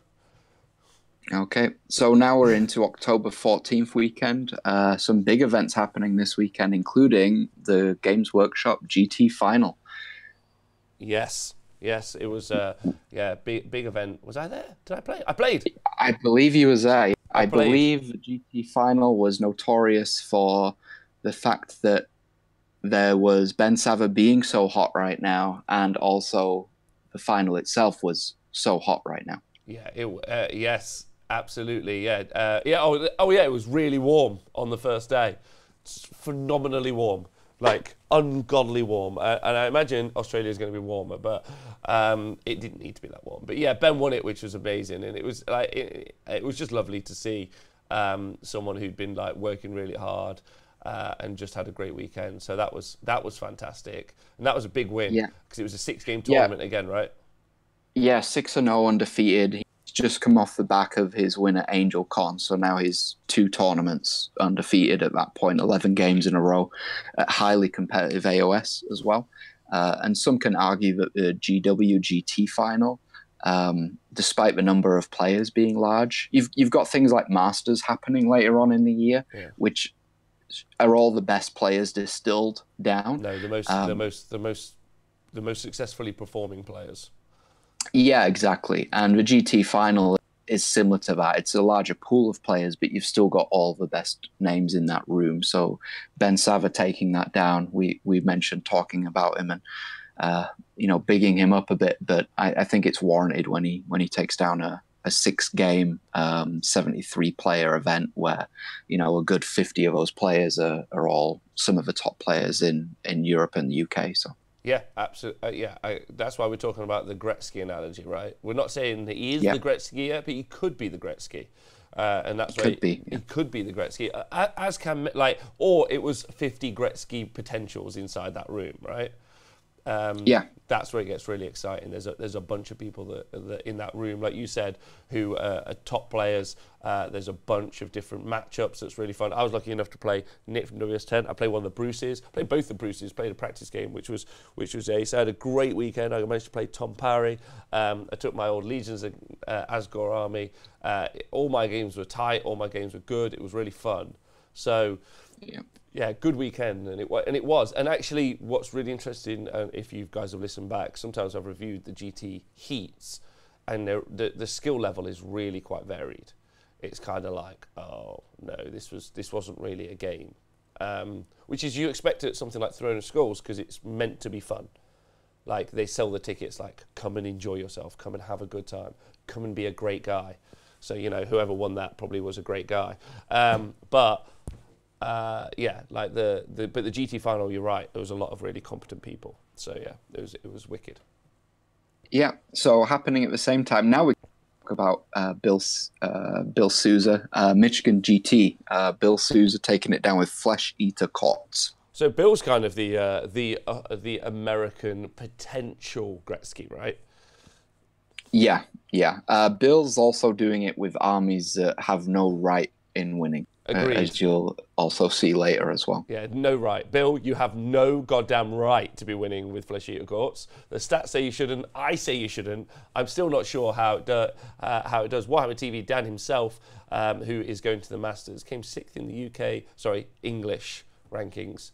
Okay, so now we're into October 14th weekend. Some big events happening this weekend, including the Games Workshop GT Final. Yes, it was big event. Was I there? Did I play? I played. I believe you was there. I believe the GT Final was notorious for the fact that there was Ben Sava being so hot right now, and also the final itself was so hot right now. Yeah, yes. Absolutely, yeah. It was really warm on the first day. It's phenomenally warm, like ungodly warm. And I imagine Australia is going to be warmer, but it didn't need to be that warm. But yeah, Ben won it, which was amazing, and it was like it was just lovely to see someone who'd been like working really hard and just had a great weekend. So that was fantastic, and that was a big win, because it was a 6-game tournament again, right? Yeah, 6-0 undefeated. Just come off the back of his win at Angel Con, so now he's 2 tournaments undefeated at that point, 11 games in a row at highly competitive AOS as well. And some can argue that the GWGT final, despite the number of players being large, you've got things like Masters happening later on in the year, which are all the best players distilled down. No, the most successfully performing players. Yeah, exactly. And the GT final is similar to that. It's a larger pool of players, but you've still got all the best names in that room. So Ben Sava taking that down, we mentioned talking about him and bigging him up a bit, but I think it's warranted when he takes down a 6-game 73-player event where a good 50 of those players are all some of the top players in Europe and the UK. So. Yeah, absolutely. That's why we're talking about the Gretzky analogy, right? We're not saying that he is the Gretzky yet, but he could be the Gretzky, and that's why he could be the Gretzky. As can or it was 50 Gretzky potentials inside that room, right? That's where it gets really exciting. There's a bunch of people that in that room, like you said, who are top players. There's a bunch of different matchups that's really fun. I was lucky enough to play Nick from WS10. I played one of the Bruces. Played both the Bruces. Played a practice game, which was ace. I had a great weekend. I managed to play Tom Parry. I took my old Legions Asgore army. All my games were tight. All my games were good. It was really fun. So. Yeah, good weekend, and it was. And actually, what's really interesting, if you guys have listened back, sometimes I've reviewed the GT heats, and the skill level is really quite varied. It's kind of like, oh no, this wasn't really a game, which is you expect at something like Throne of Skulls, because it's meant to be fun. Like they sell the tickets, like come and enjoy yourself, come and have a good time, come and be a great guy. So whoever won that probably was a great guy, but. But the GT final, you're right. There was a lot of really competent people. So yeah, it was wicked. Yeah. So happening at the same time. Now we talk about Bill Souza, Michigan GT. Bill Souza taking it down with Flesh Eater Courts. So Bill's kind of the American potential Gretzky, right? Yeah, yeah. Bill's also doing it with armies that have no right in winning, Agreed. as you'll also see later as well. Yeah, no right. Bill, you have no goddamn right to be winning with Flesh Eater Courts. The stats say you shouldn't. I say you shouldn't. I'm still not sure how it does. Warhammer TV, Dan himself, who is going to the Masters, came 6th in the English rankings.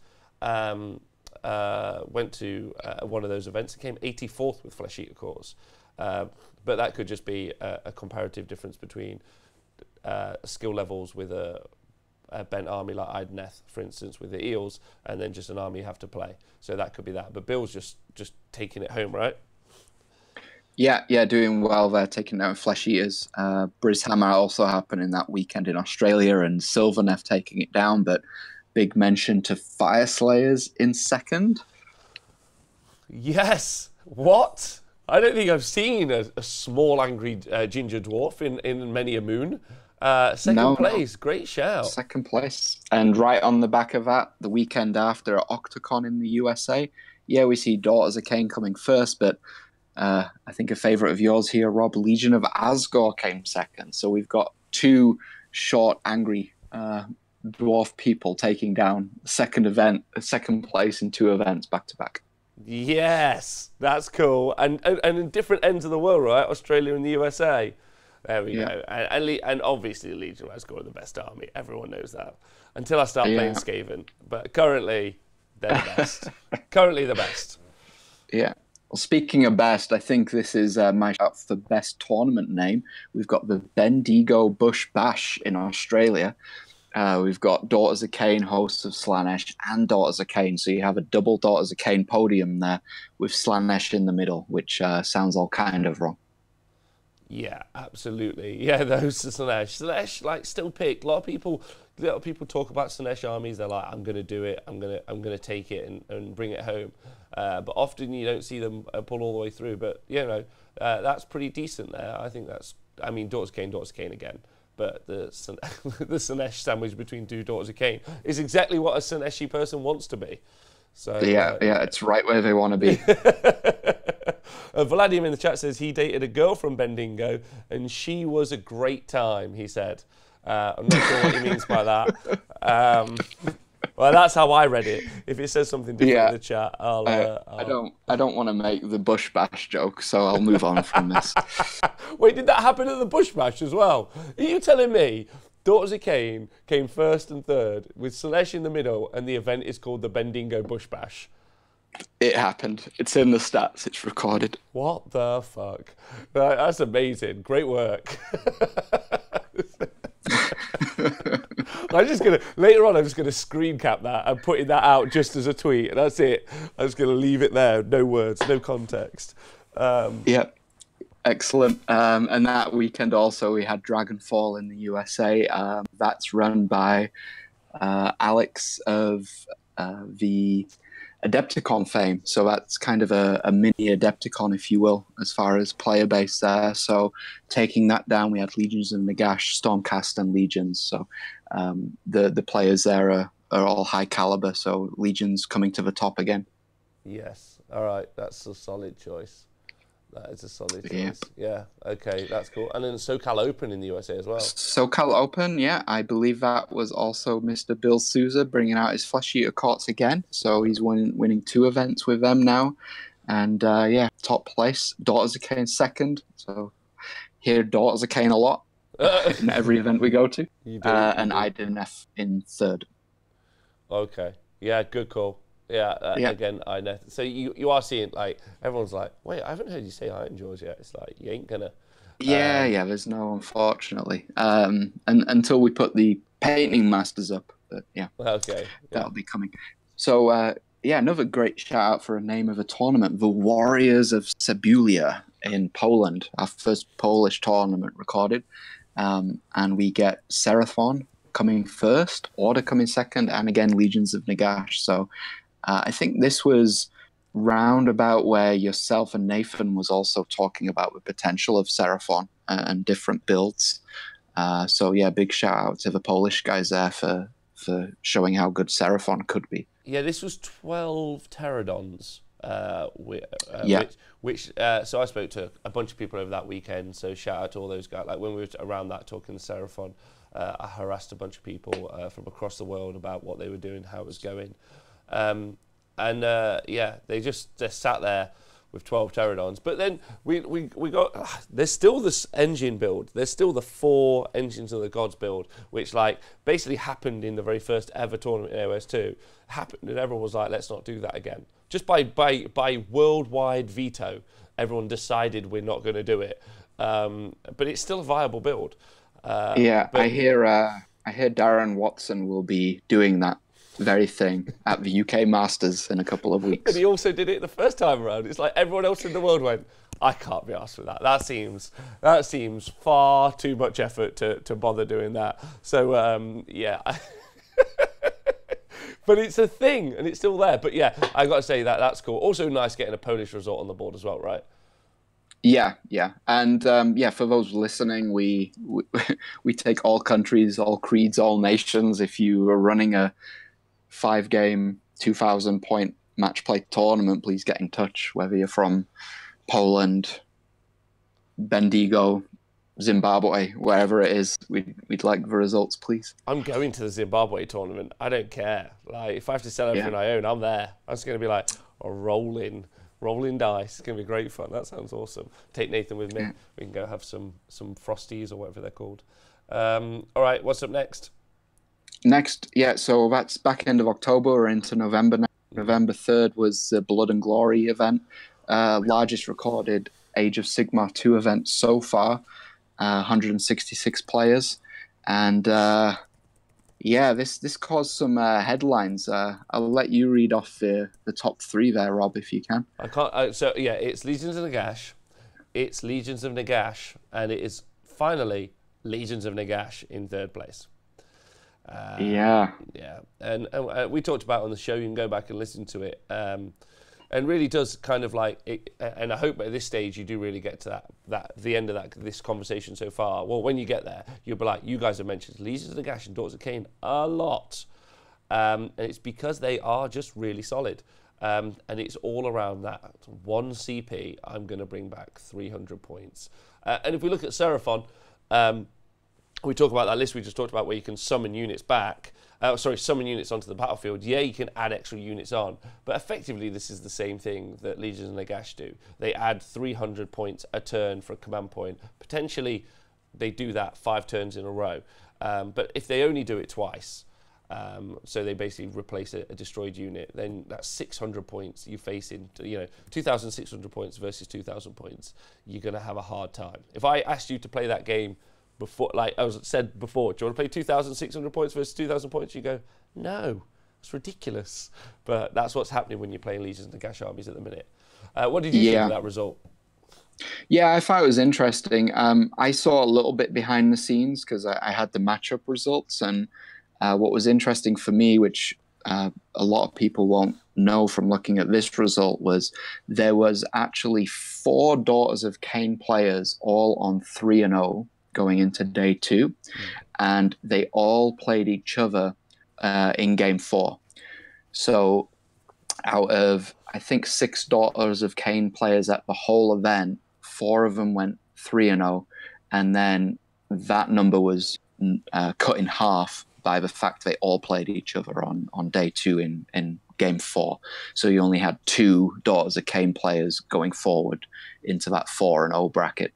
Went to one of those events and came 84th with Flesh Eater Courts. But that could just be a comparative difference between skill levels with a bent army like Idoneth, for instance, with the Eels, and then just an army you have to play. So that could be that. But Bill's just taking it home, right? Yeah, doing well there, taking down Flesh Eaters. Brishammer also happening that weekend in Australia, and Sylvaneth taking it down. But big mention to Fire Slayers in second. Yes. What? I don't think I've seen a small angry ginger dwarf in many a moon. Second place, great shout. Second place. And right on the back of that, the weekend after at Octocon in the USA, yeah, we see Daughters of Cain coming first, but I think a favourite of yours here, Rob, Legion of Asgore came second. So we've got two short, angry dwarf people taking down second place in two events back to back. Yes, that's cool. And in different ends of the world, right? Australia and the USA. There we go. And obviously, Legion of Asgore are the best army. Everyone knows that. Until I start playing Skaven. But currently, they're the best. Currently, the best. Yeah. Well, speaking of best, I think this is my shout for best tournament name. We've got the Bendigo Bush Bash in Australia. We've got Daughters of Cain, hosts of Slaanesh, and Daughters of Cain. So you have a double Daughters of Cain podium there with Slaanesh in the middle, which sounds all kind of wrong. Yeah, absolutely. Yeah, those are Slaanesh. Slaanesh, like, still picked. A lot of people talk about Slaanesh armies. They're like, I'm going to do it. I'm gonna take it and bring it home. But often you don't see them pull all the way through. But that's pretty decent there. I think that's. I mean, Daughters of Cain again. But the Slaanesh sandwich between two Daughters of Cain is exactly what a Slaaneshi person wants to be. So yeah, it's right where they want to be. Vladimir in the chat says he dated a girl from Bendigo and she was a great time, he said. I'm not sure what he means by that. Well, that's how I read it. If it says something different in the chat, I don't want to make the Bush Bash joke, so I'll move on from this. Wait, did that happen at the Bush Bash as well? Are you telling me Daughters of Cain came first and third with Slaanesh in the middle and the event is called the Bendigo Bush Bash? It happened. It's in the stats. It's recorded. What the fuck? That's amazing. Great work. Later on I'm just gonna screen cap that and putting that out just as a tweet. That's it. I'm just gonna leave it there. No words, no context. Yeah. Excellent. And that weekend also we had Dragonfall in the USA. That's run by Alex of the Adepticon fame. So that's kind of a mini Adepticon, if you will, as far as player base there. So taking that down, we had Legions of Nagash, Stormcast, and Legions. So the players there are all high caliber. So Legions coming to the top again. Yes. All right. That's a solid choice. That is a solid choice. Yeah. Okay. That's cool. And then SoCal Open in the USA as well. SoCal Open, yeah. I believe that was also Mr. Bill Souza bringing out his Flesh Eater Courts again. So he's winning two events with them now. And top place. Daughters of Cain second. So hear Daughters of Cain a lot in every event we go to. You do. And Idoneth in third. Okay. Yeah. Good call. Yeah, again, I know. So you are seeing, like, everyone's like, wait, I haven't heard you say Iron Jaws yet. It's like, you ain't gonna. Yeah, there's no, unfortunately. And until we put the painting masters up, but yeah. Okay. That'll be coming. So, another great shout out for a name of a tournament, the Warriors of Sibulia in Poland, our first Polish tournament recorded. And we get Seraphon coming first, Order coming second, and again, Legions of Nagash. So, I think this was round about where yourself and Nathan was also talking about the potential of Seraphon and different builds. Big shout out to the Polish guys there for showing how good Seraphon could be. Yeah, this was 12 Pterodons Yeah. So I spoke to a bunch of people over that weekend. So shout out to all those guys. Like when we were around that talking to Seraphon, I harassed a bunch of people from across the world about what they were doing, how it was going, yeah, they sat there with 12 pterodons. But then we got, there's still this engine build. There's still the 4 Engines of the Gods build, which like basically happened in the very first ever tournament in AOS 2. Happened, and everyone was like, let's not do that again. Just by worldwide veto, everyone decided we're not going to do it. But it's still a viable build. Yeah, I hear Darren Watson will be doing that very thing at the UK Masters in a couple of weeks. And he also did it the first time around. It's like everyone else in the world went, I can't be asked for that. That seems far too much effort to bother doing that. So yeah. But it's a thing and it's still there. But yeah, I got to say that's cool. Also nice getting a Polish resort on the board as well, right? Yeah, and yeah, for those listening, we take all countries, all creeds, all nations. If you are running a 5-game, 2,000-point match play tournament, please get in touch. Whether you're from Poland, Bendigo, Zimbabwe, wherever it is, we'd like the results, please. I'm going to the Zimbabwe tournament. I don't care. Like if I have to sell everything I own, I'm there. I'm just going to be like rolling dice. It's going to be great fun. That sounds awesome. Take Nathan with me. We can go have some Frosties or whatever they're called. All right, what's up next? Next, yeah, so that's back end of October or into November. November 3rd was the Blood and Glory event. Largest recorded Age of Sigmar 2 event so far. 166 players. And yeah, this caused some headlines. I'll let you read off the top 3 there, Rob, if you can. I can't. So yeah, it's Legions of Nagash, it's Legions of Nagash, and it is finally Legions of Nagash in 3rd place. Yeah, and we talked about it on the show. You can go back and listen to it. And really does kind of like it, and I hope at this stage you do really get to the end of this conversation so far. Well, when you get there, you'll be like, you guys have mentioned Legions of Nagash and Daughters of Khaine a lot, and it's because they are just really solid, and it's all around that 1 CP. I'm going to bring back 300 points, and if we look at Seraphon, we talk about that list we just talked about where you can summon units back. Summon units onto the battlefield. Yeah, you can add extra units on, but effectively this is the same thing that Legions of Nagash do. They add 300 points a turn for a command point. Potentially, they do that 5 turns in a row. But if they only do it twice, so they basically replace a destroyed unit, then that's 600 points you face in. 2,600 points versus 2,000 points. You're going to have a hard time. If I asked you to play that game before, like I said before, do you want to play 2,600 points versus 2,000 points? You go, no, it's ridiculous. But that's what's happening when you're playing Legions of Nagash armies at the minute. What did you think of that result? Yeah, I thought it was interesting. I saw a little bit behind the scenes because I had the matchup results, and what was interesting for me, which a lot of people won't know from looking at this result, was there was actually 4 Daughters of Khaine players all on 3-0 going into day 2, and they all played each other in game 4. So out of, I think, 6 Daughters of Khaine players at the whole event, 4 of them went 3-0, and then that number was cut in half by the fact they all played each other on day 2 in game 4. So you only had 2 Daughters of Khaine players going forward into that 4-0 bracket.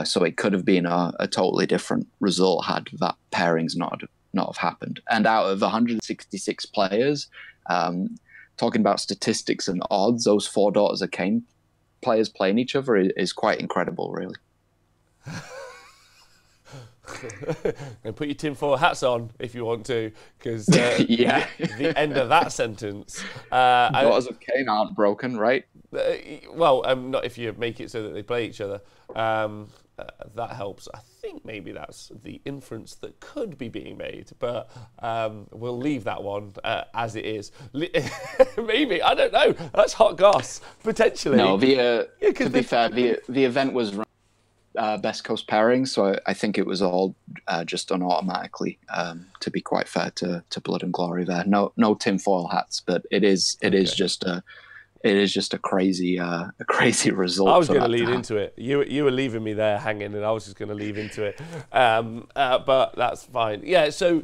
So it could have been a totally different result had that pairings not have happened. And out of 166 players, talking about statistics and odds, those 4 Daughters of Khaine players playing each other is quite incredible, really. And put your tinfoil hats on if you want to, because the end of that sentence. Daughters of Khaine aren't broken, right? Well, not if you make it so that they play each other. That helps. I think maybe that's the inference that could be being made, but we'll leave that one as it is. Maybe, I don't know. That's hot goss, potentially. No, to be fair, the event was run Best Coast pairings, so I think it was all just done automatically. To be quite fair to Blood and Glory there, no tinfoil hats, but it is just it is just a crazy result. I was for going to that lead happen. into it. You were leaving me there hanging, and I was just going to leave into it. But that's fine. Yeah. So,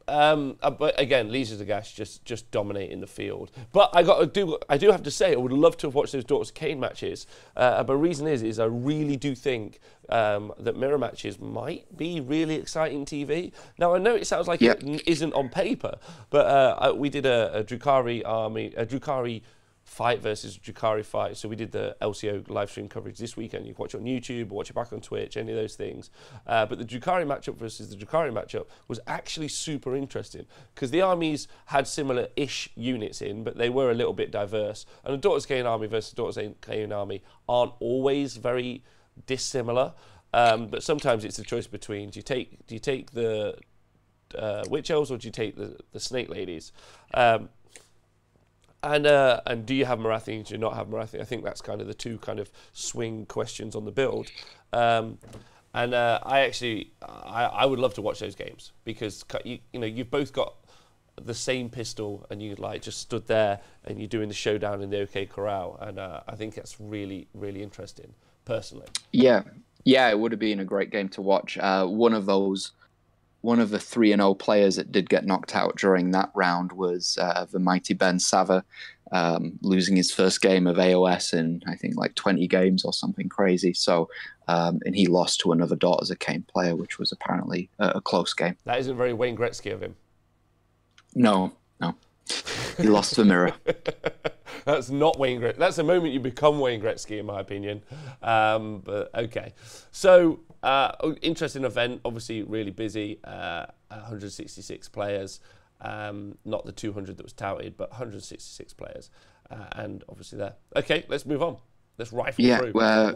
but again, Legions of Gash just dominating the field. But I do have to say, I would love to have watched those Daughters of Cain matches. But the reason is I really do think that mirror matches might be really exciting TV. Now I know it sounds like it isn't on paper, but we did a Drukhari fight versus Drukhari fight. So we did the LCO live stream coverage this weekend. You can watch it on YouTube or watch it back on Twitch, any of those things. But the Drukhari matchup versus the Drukhari matchup was actually super interesting because the armies had similar-ish units in, but they were a little bit diverse. And the Daughters of Cain army versus the Daughters of Cain army aren't always very dissimilar. But sometimes it's a choice between do you take the Witch Elves or do you take the Snake Ladies? And do you have Marathi? Do you not have Marathi? I think that's kind of the two kind of swing questions on the build. I would love to watch those games because you've both got the same pistol and you like just stood there and you're doing the showdown in the OK Corral, and I think that's really, really interesting personally. Yeah, it would have been a great game to watch. One of the 3-0 players that did get knocked out during that round was the mighty Ben Sava, losing his first game of AOS in, I think, like 20 games or something crazy. So, and he lost to another Daughters of Cain player, which was apparently a close game. That isn't very Wayne Gretzky of him. No. He lost the mirror. That's not Wayne Gretzky. That's the moment you become Wayne Gretzky, in my opinion. But okay. So, interesting event, obviously really busy. 166 players, not the 200 that was touted, but 166 players. And obviously there. Okay, let's move on. Let's rifle through. Yeah,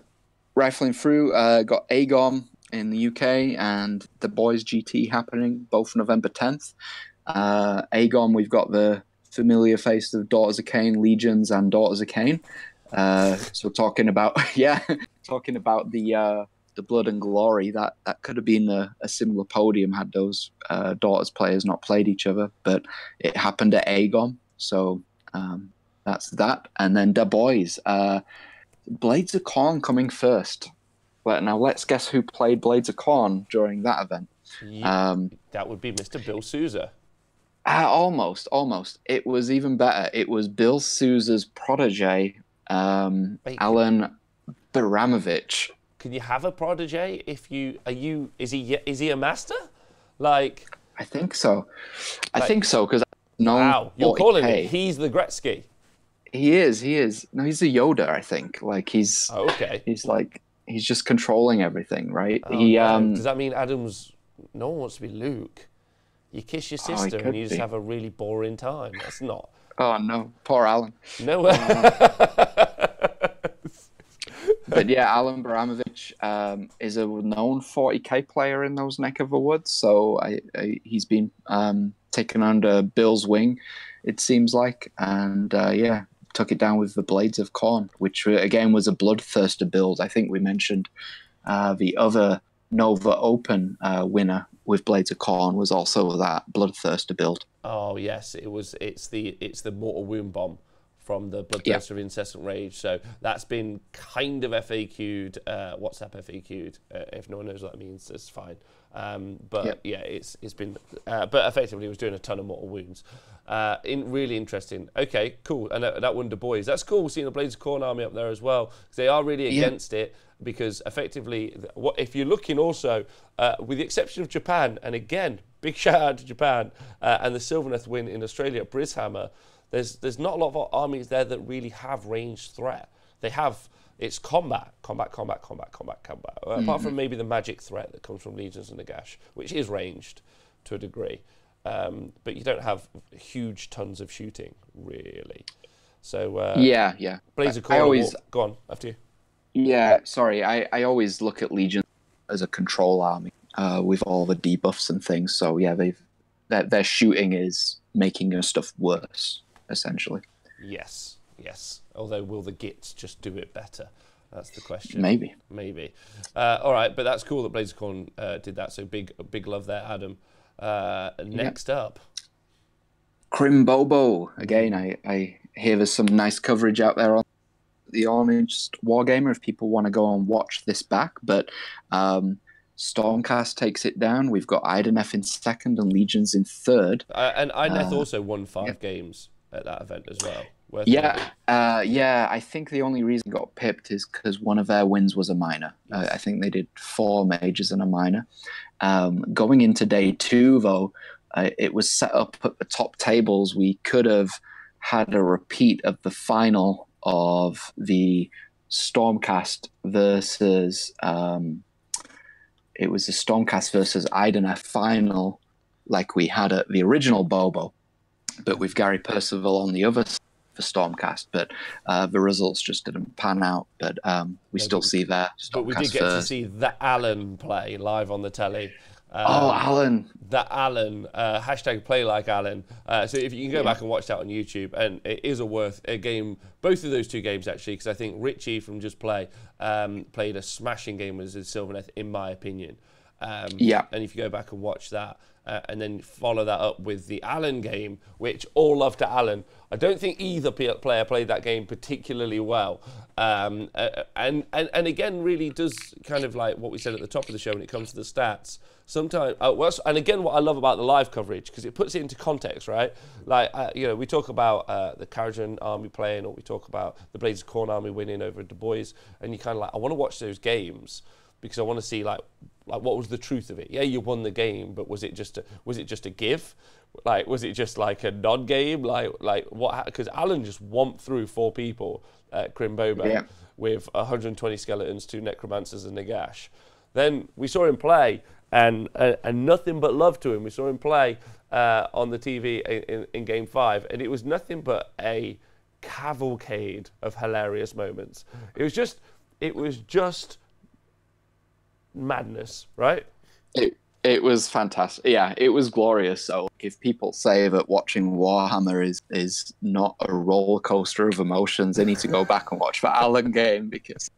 rifling through. Got Aegon in the UK and the Boys GT happening, both November 10th. Aegon, we've got the familiar face of Daughters of Cain, Legions, and Daughters of Cain. So talking about the blood and glory, that could have been a similar podium had those Daughters players not played each other, but it happened at Aegon. So that's that. And then the Boys, Blades of Khorne coming first. But now let's guess who played Blades of Khorne during that event. That would be Mr. Bill Souza. Almost. It was even better. It was Bill Souza's protege, Alan Baramovich. Can you have a protege if is he a master? Like, I think so. I think so because wow, you're calling it. He's the Gretzky. He is. No, he's the Yoda. I think. Like he's. Oh, okay. He's just controlling evereverything, right? Oh, no. Does that mean Adam's? No one wants to be Luke. You kiss your sister and you just have a really boring time. That's not. Oh no, poor Alan. No. But yeah, Alan Baramovich is a known 40k player in those neck of the woods. So he's been taken under Bill's wing, it seems like, and took it down with the Blades of Khorne, which again was a bloodthirster build. I think we mentioned the other Nova Open winner with Blades of Khorne was also that bloodthirster build. Oh yes, it's the Mortal Wound Bomb from the Bloodthirster of Incessant Rage. So that's been kind of FAQ'd, WhatsApp FAQ'd. If no one knows what that means, it's fine. It's been, but effectively it was doing a ton of mortal wounds. Really interesting. Okay, cool. And that Wonder Boys, that's cool seeing the Blades of Khorne army up there as well, because they are really against it, because effectively, if you're looking also, with the exception of Japan, and again, big shout out to Japan, and the Sylvaneth win in Australia at Brishammer, there's not a lot of armies there that really have ranged threat. They have, it's combat. Apart from maybe the magic threat that comes from Legions and Nagash, which is ranged to a degree. But you don't have huge tons of shooting, really. So Blades of Khorne, go on, after you. Yeah, sorry, I always look at Legion as a control army with all the debuffs and things. So yeah, their shooting is making your stuff worse, essentially. Yes. Although, will the Gits just do it better? That's the question. Maybe. All right, but that's cool that Blades of Khorne did that. So big love there, Adam. Next up, Crim Bobo. Again, I hear there's some nice coverage out there on the Honest Wargamer if people want to go and watch this back. But Stormcast takes it down. We've got Idenef in second and Legions in third. And Idenef also won 5 games at that event as well. Yeah, I think the only reason it got pipped is because one of their wins was a minor. I think they did 4 majors and a minor. Going into day 2, though, it was set up at the top tables. We could have had a repeat of the final of the Stormcast versus it was the Stormcast versus Idenef final, like we had at the original Bobo, but with Gary Percival on the other side for Stormcast. But the results just didn't pan out. But we still see that. But we did get to see the Alan play live on the telly. Alan. That Alan, hashtag play like Alan. So if you can go back and watch that on YouTube, and it is a game, both of those 2 games actually, because I think Richie from Just Play played a smashing game with Sylvaneth, in my opinion. And if you go back and watch that, and then follow that up with the Alan game, which all love to Alan. I don't think either player played that game particularly well. And again, really does kind of like what we said at the top of the show when it comes to the stats. Sometimes, and again, what I love about the live coverage, because it puts it into context, right? Like, we talk about the Karajan army playing, or we talk about the Blades of Khorne army winning over Du Bois, and you kind of like, I want to watch those games because I want to see like what was the truth of it. Yeah, you won the game, but was it just a give? Like, was it just like a non-game? Like what? Because Alan just whomped through 4 people at Crimbobo with 120 skeletons, 2 necromancers, and Nagash. Then we saw him play, and nothing but love to him. We saw him play on the TV in Game 5, and it was nothing but a cavalcade of hilarious moments. It was just madness, right? It was fantastic. Yeah, it was glorious. So if people say that watching Warhammer is not a roller coaster of emotions, they need to go back and watch the Alan game, because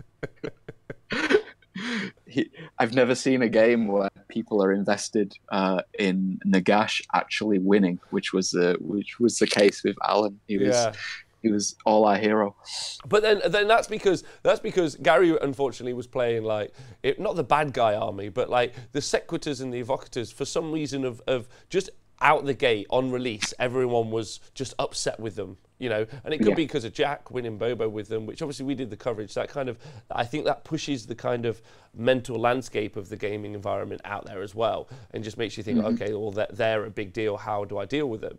I've never seen a game where people are invested in Nagash actually winning, which was the case with Alan. He was all our hero. But then that's because Gary unfortunately was playing like not the bad guy army, but like the Sequitors and the Evocators. For some reason of just out the gate on release, everyone was just upset with them, and it could be because of Jack winning Bobo with them, which obviously we did the coverage. That kind of, I think that pushes the kind of mental landscape of the gaming environment out there as well, and just makes you think, okay, well, they're a big deal. How do I deal with them?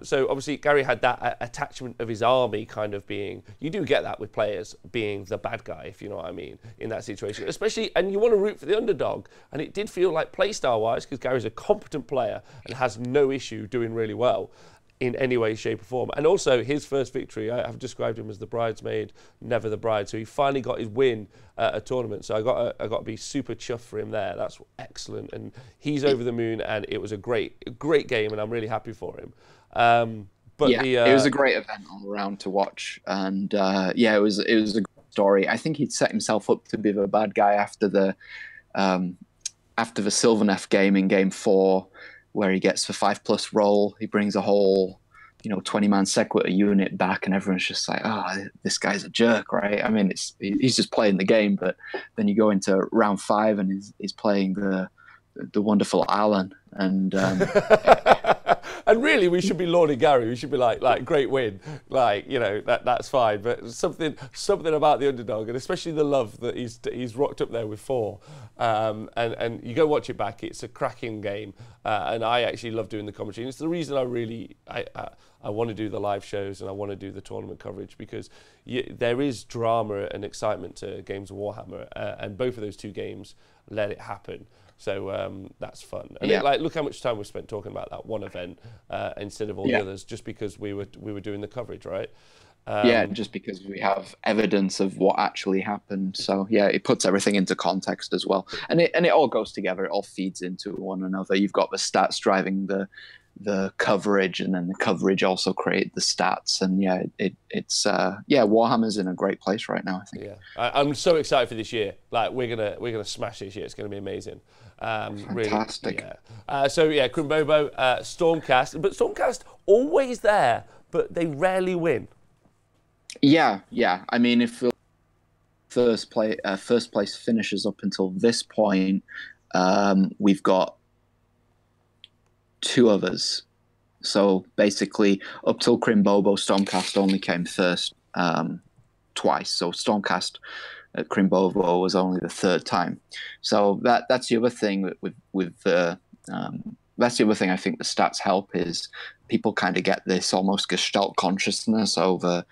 So obviously Gary had that attachment of his army kind of being, you do get that with players being the bad guy, if you know what I mean, in that situation, especially, and you want to root for the underdog. And it did feel like playstyle wise, because Gary's a competent player and has no issue doing really well in any way, shape or form. And also his first victory, I've described him as the bridesmaid, never the bride. So he finally got his win at a tournament. So I got to be super chuffed for him there. That's excellent. And he's over the moon, and it was a great game, and I'm really happy for him. But it was a great event all around to watch. And it was a good story. I think he'd set himself up to be the bad guy after the Sylvaneth game in Game 4, where he gets the 5+ roll. He brings a whole, 20-man Sequitur unit back, and everyone's just like, this guy's a jerk, right? I mean, he's just playing the game, but then you go into round 5 and he's playing the wonderful Alan, and and really we should be lauding Gary. We should be like great win, that's fine. But something about the underdog, and especially the love that he's rocked up there with 4. And you go watch it back. It's a cracking game, and I actually love doing the commentary. And it's the reason I want to do the live shows and I want to do the tournament coverage, because there is drama and excitement to Games of Warhammer, and both of those 2 games let it happen. So that's fun. And look how much time we spent talking about that one event instead of all the others, just because we were doing the coverage, right? Just because we have evidence of what actually happened. So it puts everything into context as well, and it all goes together. It all feeds into one another. You've got the stats driving the coverage, and then the coverage also create the stats. And it's Warhammer's in a great place right now, I think. I'm so excited for this year. Like we're gonna smash this year. It's gonna be amazing. Fantastic. Really, Crimbobo, Stormcast, but Stormcast always there, but they rarely win. Yeah, yeah. I mean, if first place finishes up until this point, we've got two others. So basically, up till Crimbobo, Stormcast only came first twice. So Stormcast at Crimbobo was only the third time. So that's the other thing with the that's the other thing I think the stats help is people kind of get this almost Gestalt consciousness over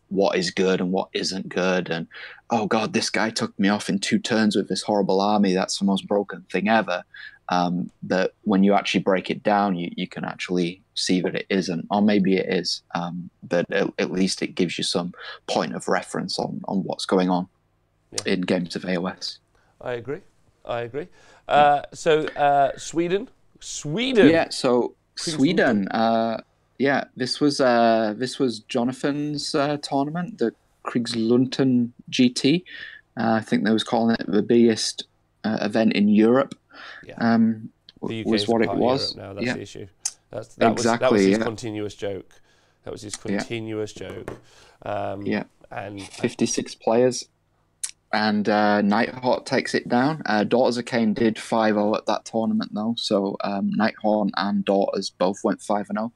what is good and what isn't good. And, oh, God, this guy took me off in 2 turns with this horrible army. That's the most broken thing ever. But when you actually break it down, you can actually see that it isn't, or maybe it is. But at least it gives you some point of reference on what's going on in games of AOS. I agree. So Sweden. Yeah. So Sweden. Yeah. This was Jonathan's tournament, the Kriegslunten GT. I think they was calling it the biggest event in Europe. Yeah. The UK was what it was. Now that's the issue. That exactly, was his continuous joke. That was his continuous joke. And 56 players. And Nighthawk takes it down. Daughters of Cain did 5-0 at that tournament, though. So Nighthawk and Daughters both went 5-0.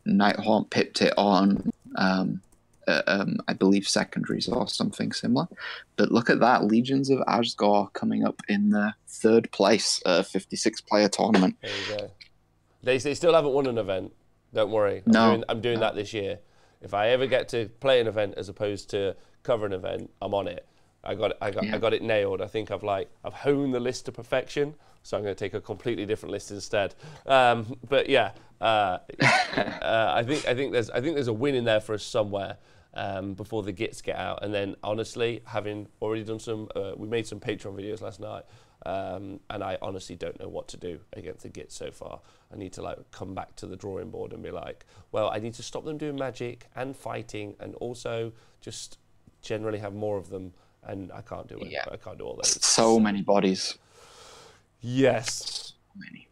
Nighthawk pipped it on, I believe, secondaries or something similar. But look at that. Legions of Asgore coming up in the 3rd place 56-player tournament. There you go. They still haven't won an event. Don't worry. I'm doing that this year. If I ever get to play an event as opposed to cover an event, I'm on it. I got it nailed. I think I've honed the list to perfection. So I'm going to take a completely different list instead. But yeah, I think there's a win in there for us somewhere before the Gits get out. And then honestly, having already done we made some Patreon videos last night. And I honestly don't know what to do against the Gits so far. I need to come back to the drawing board and be like, well, I need to stop them doing magic and fighting, and also just generally have more of them. And I can't do it. Yeah. I can't do all those. So many bodies. Yes. So many.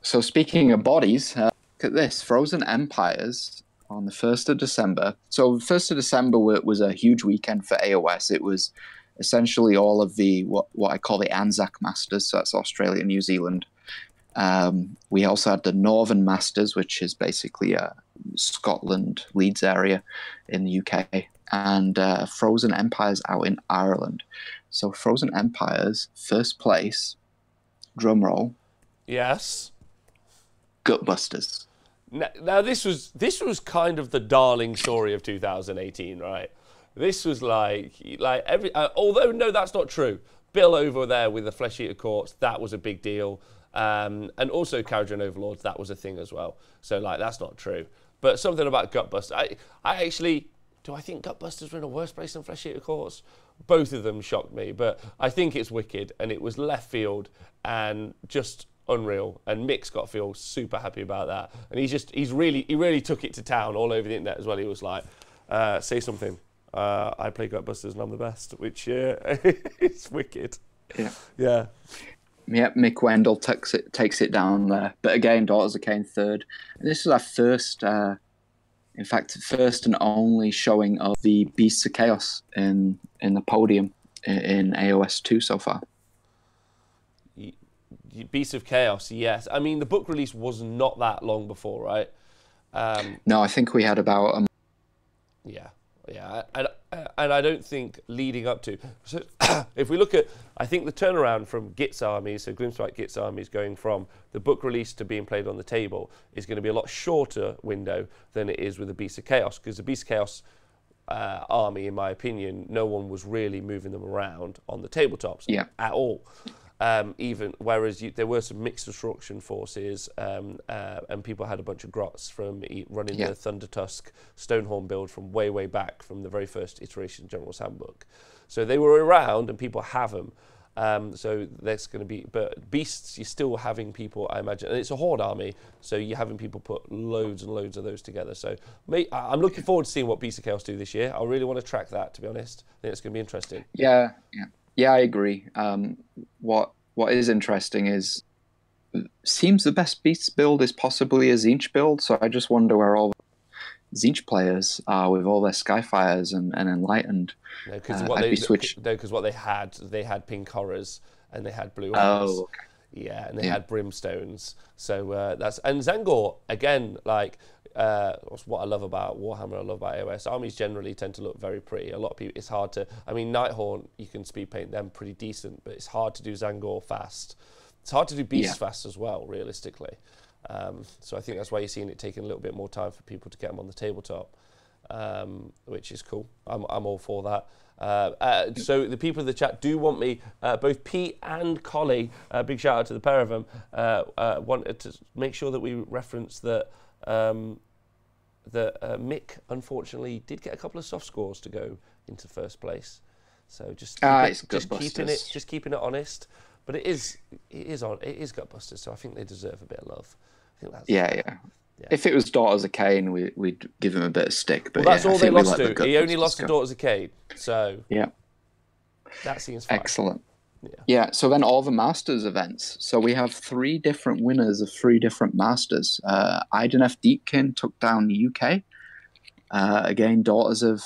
So speaking of bodies, look at this: Frozen Empires on the 1st of December. So the 1st of December was a huge weekend for AOS. It was essentially all of the what I call the Anzac Masters, so that's Australia, New Zealand. We also had the Northern Masters, which is basically a Scotland, Leeds area in the UK, and Frozen Empires out in Ireland. So Frozen Empires, 1st place, drum roll. Yes. Gutbusters. Now this was kind of the darling story of 2018, right? This was like every. Although no, that's not true. Bill over there with the Flesh Eater Courts, that was a big deal, and also Kharadron Overlords, that was a thing as well. So that's not true. But something about Gutbusters, I actually do. I think Gutbusters were in a worse place than Flesh Eater Courts. Both of them shocked me, but I think it's wicked, and it was left field and just unreal. And Mick's got to feel super happy about that, and he really took it to town all over the internet as well. He was like, say something. I play Gutbusters and I'm the best, which it's wicked. Yeah. Yeah, Mick Wendell takes it down there. But again, Daughters of Cain 3rd. And this is our first and only showing of the Beasts of Chaos in the podium in AOS 2 so far. Beasts of Chaos, yes. I mean, the book release was not that long before, right? No, I think we had about a month. Yeah, and I don't think leading up to. So if we look at, I think the turnaround from Gits armies, so Gloomspite Gits armies going from the book release to being played on the table is going to be a lot shorter window than it is with the Beast of Chaos, because the Beast of Chaos army, in my opinion, no one was really moving them around on the tabletops at all. Whereas there were some mixed destruction forces, and people had a bunch of grots from running the Thunder Tusk Stonehorn build from way back from the very first iteration of General's Handbook. So they were around, and people have them. So there's going to be, but beasts, you're still having people, I imagine, and it's a horde army, so you're having people put loads and loads of those together. So I'm looking forward to seeing what Beasts of Chaos do this year. I really want to track that, to be honest. I think it's going to be interesting. Yeah, I agree. What is interesting is seems the best Beasts build is possibly a Zinch build, so I just wonder where all Zinch players are with all their Skyfires and Enlightened. No, because what they had pink horrors and they had blue eyes. Oh, okay. Yeah, and they had brimstones. So that's, and Zangor again, like what's what I love about Warhammer, I love about AOS. Armies generally tend to look very pretty. A lot of people, it's hard to. I mean, Nighthorn, you can speed paint them pretty decent, but it's hard to do Zangor fast. It's hard to do Beast fast as well, realistically. So I think that's why you're seeing it taking a little bit more time for people to get them on the tabletop, which is cool. I'm all for that. So the people in the chat do want me, both Pete and Collie, big shout out to the pair of them, wanted to make sure that we reference that Mick unfortunately did get a couple of soft scores to go into first place. So just keeping it honest. But it is Gutbusters, so I think they deserve a bit of love. I think that's yeah. If it was Daughters of Cain, we'd give him a bit of stick. But well, that's all they lost to. He only lost to Daughters of Cain, so yeah, that seems fine. Excellent. Yeah. So then all the Masters events. So we have 3 different winners of 3 different Masters. Idenef Deepkin took down the UK. Again, Daughters of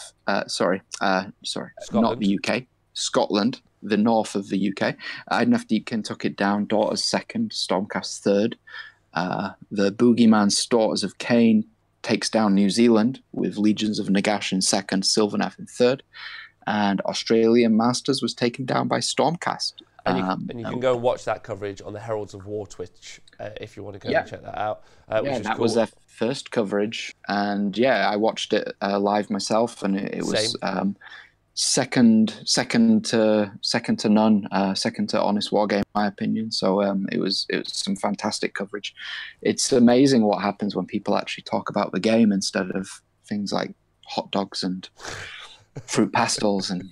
sorry, not the UK, Scotland, the north of the UK. Idenef Deepkin took it down. Daughters second, Stormcast third. The Boogeyman's Daughters of Cain takes down New Zealand with Legions of Nagash in second, Sylvaneth in third. And Australian Masters was taken down by Stormcast. And you can go and watch that coverage on the Heralds of War Twitch if you want to go and check that out. That was their first coverage. And I watched it live myself, and it was second to none, second to Honest Wargame, in my opinion. So it was some fantastic coverage. It's amazing what happens when people actually talk about the game instead of things like hot dogs and fruit pastels and.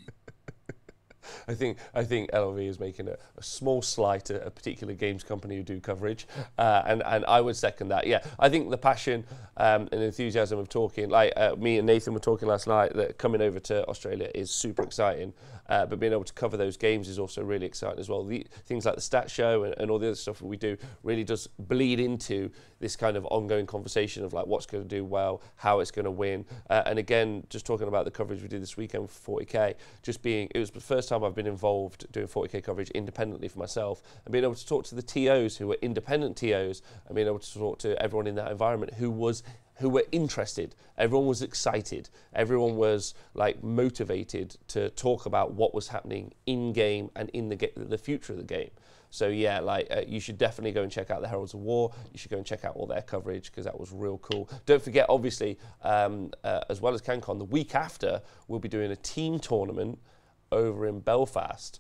I think LLV is making a small slight at a particular games company who do coverage, and I would second that. Yeah, I think the passion and enthusiasm of talking, like me and Nathan were talking last night, that coming over to Australia is super exciting, but being able to cover those games is also really exciting as well. Things like the stat show and all the other stuff that we do really does bleed into this kind of ongoing conversation of like what's going to do well, how it's going to win, and again, just talking about the coverage we did this weekend for 40k, it was the first time I've been involved doing 40k coverage independently for myself, and being able to talk to the TOs who were independent TOs, and being able to talk to everyone in that environment who were interested. Everyone was excited. Everyone was like motivated to talk about what was happening in game and in the future of the game. So yeah, you should definitely go and check out the Heralds of War. You should go and check out all their coverage because that was real cool. Don't forget, obviously, as well as CanCon, the week after we'll be doing a team tournament over in Belfast.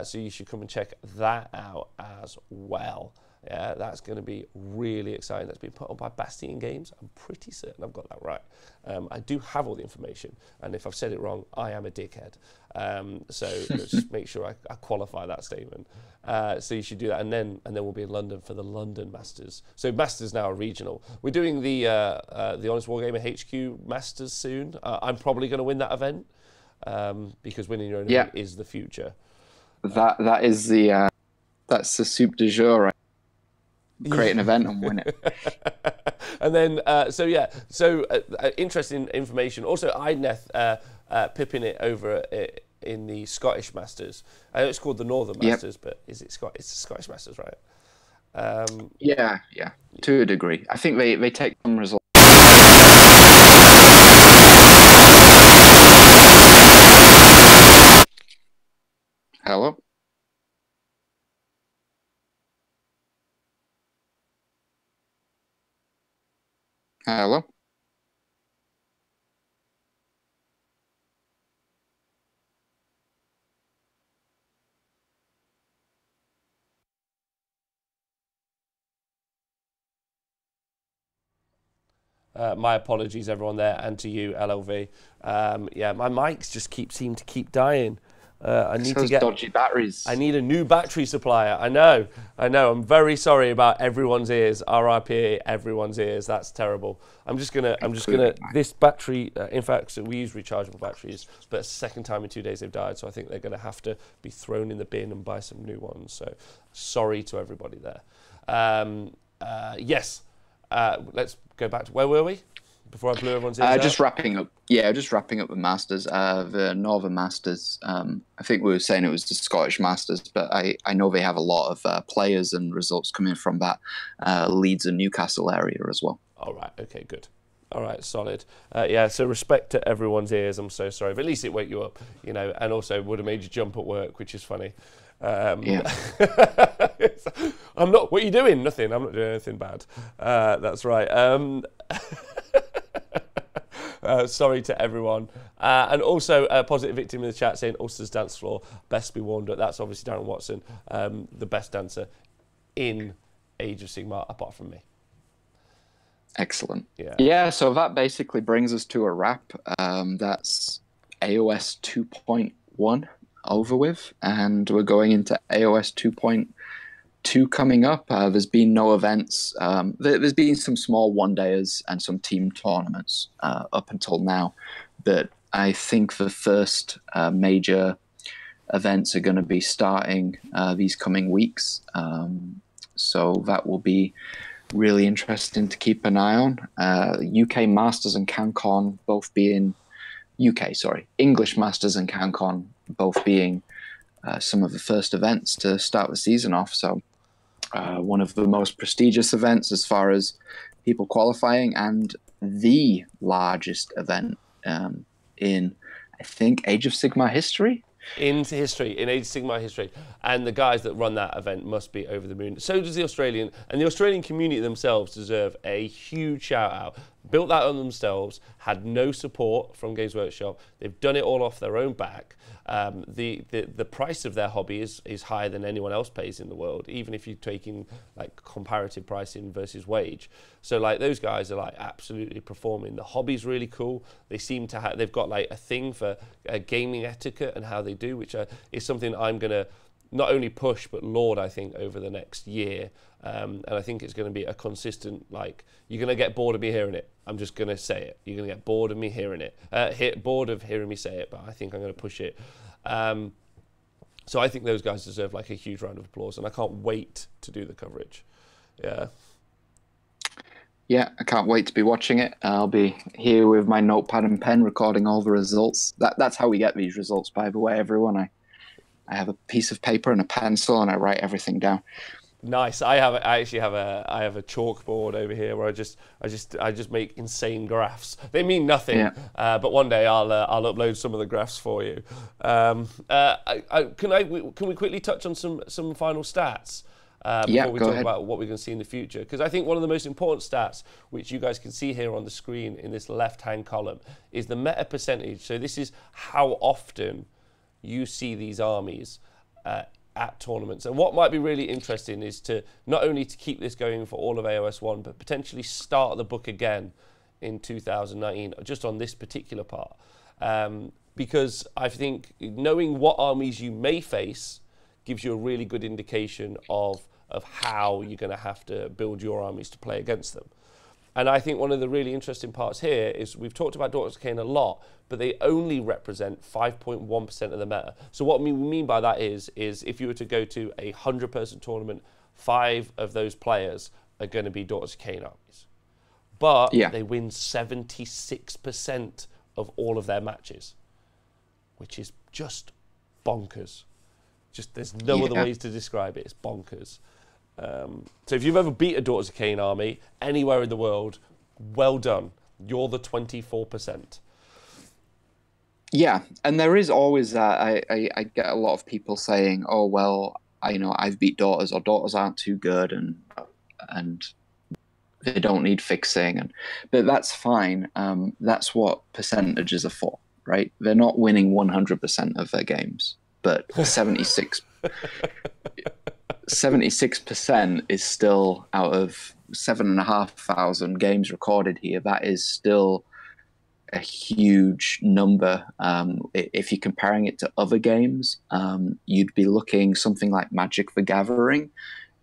So you should come and check that out as well. Yeah, that's going to be really exciting. That's been put on by Bastion Games. I'm pretty certain I've got that right. I do have all the information, and if I've said it wrong, I am a dickhead. So just make sure I qualify that statement. So you should do that, and then we'll be in London for the London Masters. So Masters now are regional. We're doing the Honest Wargamer HQ Masters soon. I'm probably going to win that event because winning your own event is the future. That is that's the soup du jour, right? Create an event and win it. And then, interesting information. Also, Ideneth pipping it over in the Scottish Masters. I know it's called the Northern Masters, but is it It's the Scottish Masters, right? Yeah, to a degree. I think they take some results. Hello? Hello? My apologies, everyone there, and to you, LLV. My mics just seem to keep dying. I need to get dodgy batteries. I need a new battery supplier. I know. I'm very sorry about everyone's ears. RIP everyone's ears. That's terrible. I'm just gonna. This battery. In fact, so we use rechargeable batteries, but it's the second time in 2 days they've died. So I think they're gonna have to be thrown in the bin and buy some new ones. So sorry to everybody there. Yes. Let's go back to where were we before I blew everyone's ears out? Just wrapping up. Yeah, just wrapping up the Masters, the Northern Masters. I think we were saying it was the Scottish Masters, but I know they have a lot of players and results coming from that Leeds and Newcastle area as well. All right. Okay. Good. All right. Solid. Yeah. So respect to everyone's ears. I'm so sorry, but at least it woke you up, you know, and also would have made you jump at work, which is funny. Yeah. I'm not. What are you doing? Nothing. I'm not doing anything bad. That's right. Sorry to everyone. And also a positive victim in the chat saying Ulster's dance floor best be warmed up. That's obviously Darren Watson, the best dancer in Age of Sigmar apart from me. Excellent. Yeah. So that basically brings us to a wrap. That's AOS 2.1 over with, and we're going into AOS 2.2 coming up. There's been no events. There's been some small one-dayers and some team tournaments up until now, but I think the first major events are going to be starting these coming weeks. So that will be really interesting to keep an eye on. UK Masters and CanCon both being English Masters and CanCon both being some of the first events to start the season off. So one of the most prestigious events as far as people qualifying, and the largest event in, I think, Age of Sigmar history. In Age of Sigmar history, and the guys that run that event must be over the moon. So does the Australian, and the Australian community themselves deserve a huge shout out. Built that on themselves, had no support from Games Workshop. They've done it all off their own back. The price of their hobby is higher than anyone else pays in the world, even if you're taking like comparative pricing versus wage. So like those guys are like absolutely performing. The hobby's really cool. They seem to have, they've got like a thing for gaming etiquette and how they do, which is something I'm gonna not only push but laud, I think, over the next year. And I think it's going to be a consistent, like, you're going to get bored of me hearing it. I'm just going to say it. You're going to get bored of me hearing it. Bored of hearing me say it, but I think I'm going to push it. So I think those guys deserve like a huge round of applause, and I can't wait to do the coverage. Yeah. Yeah, I can't wait to be watching it. I'll be here with my notepad and pen recording all the results. That's how we get these results, by the way, everyone. I have a piece of paper and a pencil, and I write everything down. Nice. I actually have a chalkboard over here where I just make insane graphs. They mean nothing, yeah. But one day I'll upload some of the graphs for you. Can we quickly touch on some final stats before we talk about what we're going to see in the future? Because I think one of the most important stats, which you guys can see here on the screen in this left-hand column, is the meta percentage. So this is how often you see these armies at tournaments. And what might be really interesting is to not only to keep this going for all of AOS 1, but potentially start the book again in 2019, just on this particular part. Because I think knowing what armies you may face gives you a really good indication of how you're going to have to build your armies to play against them. And I think one of the really interesting parts here is we've talked about Daughters of Khaine a lot, but they only represent 5.1% of the meta. So what we mean by that is if you were to go to a 100-person tournament, 5 of those players are going to be Daughters of Khaine armies. But they win 76% of all of their matches, which is just bonkers. Just there's no other ways to describe it. It's bonkers. So if you've ever beat a Daughters of Khaine army anywhere in the world, well done. You're the 24%. Yeah, and there is always that. I get a lot of people saying, "Oh well, I've beat Daughters, or Daughters aren't too good, and they don't need fixing." But that's fine. That's what percentages are for, right? They're not winning 100% of their games, but 76% is still out of 7,500 games recorded here. That is still a huge number. If you're comparing it to other games, you'd be looking something like Magic the Gathering.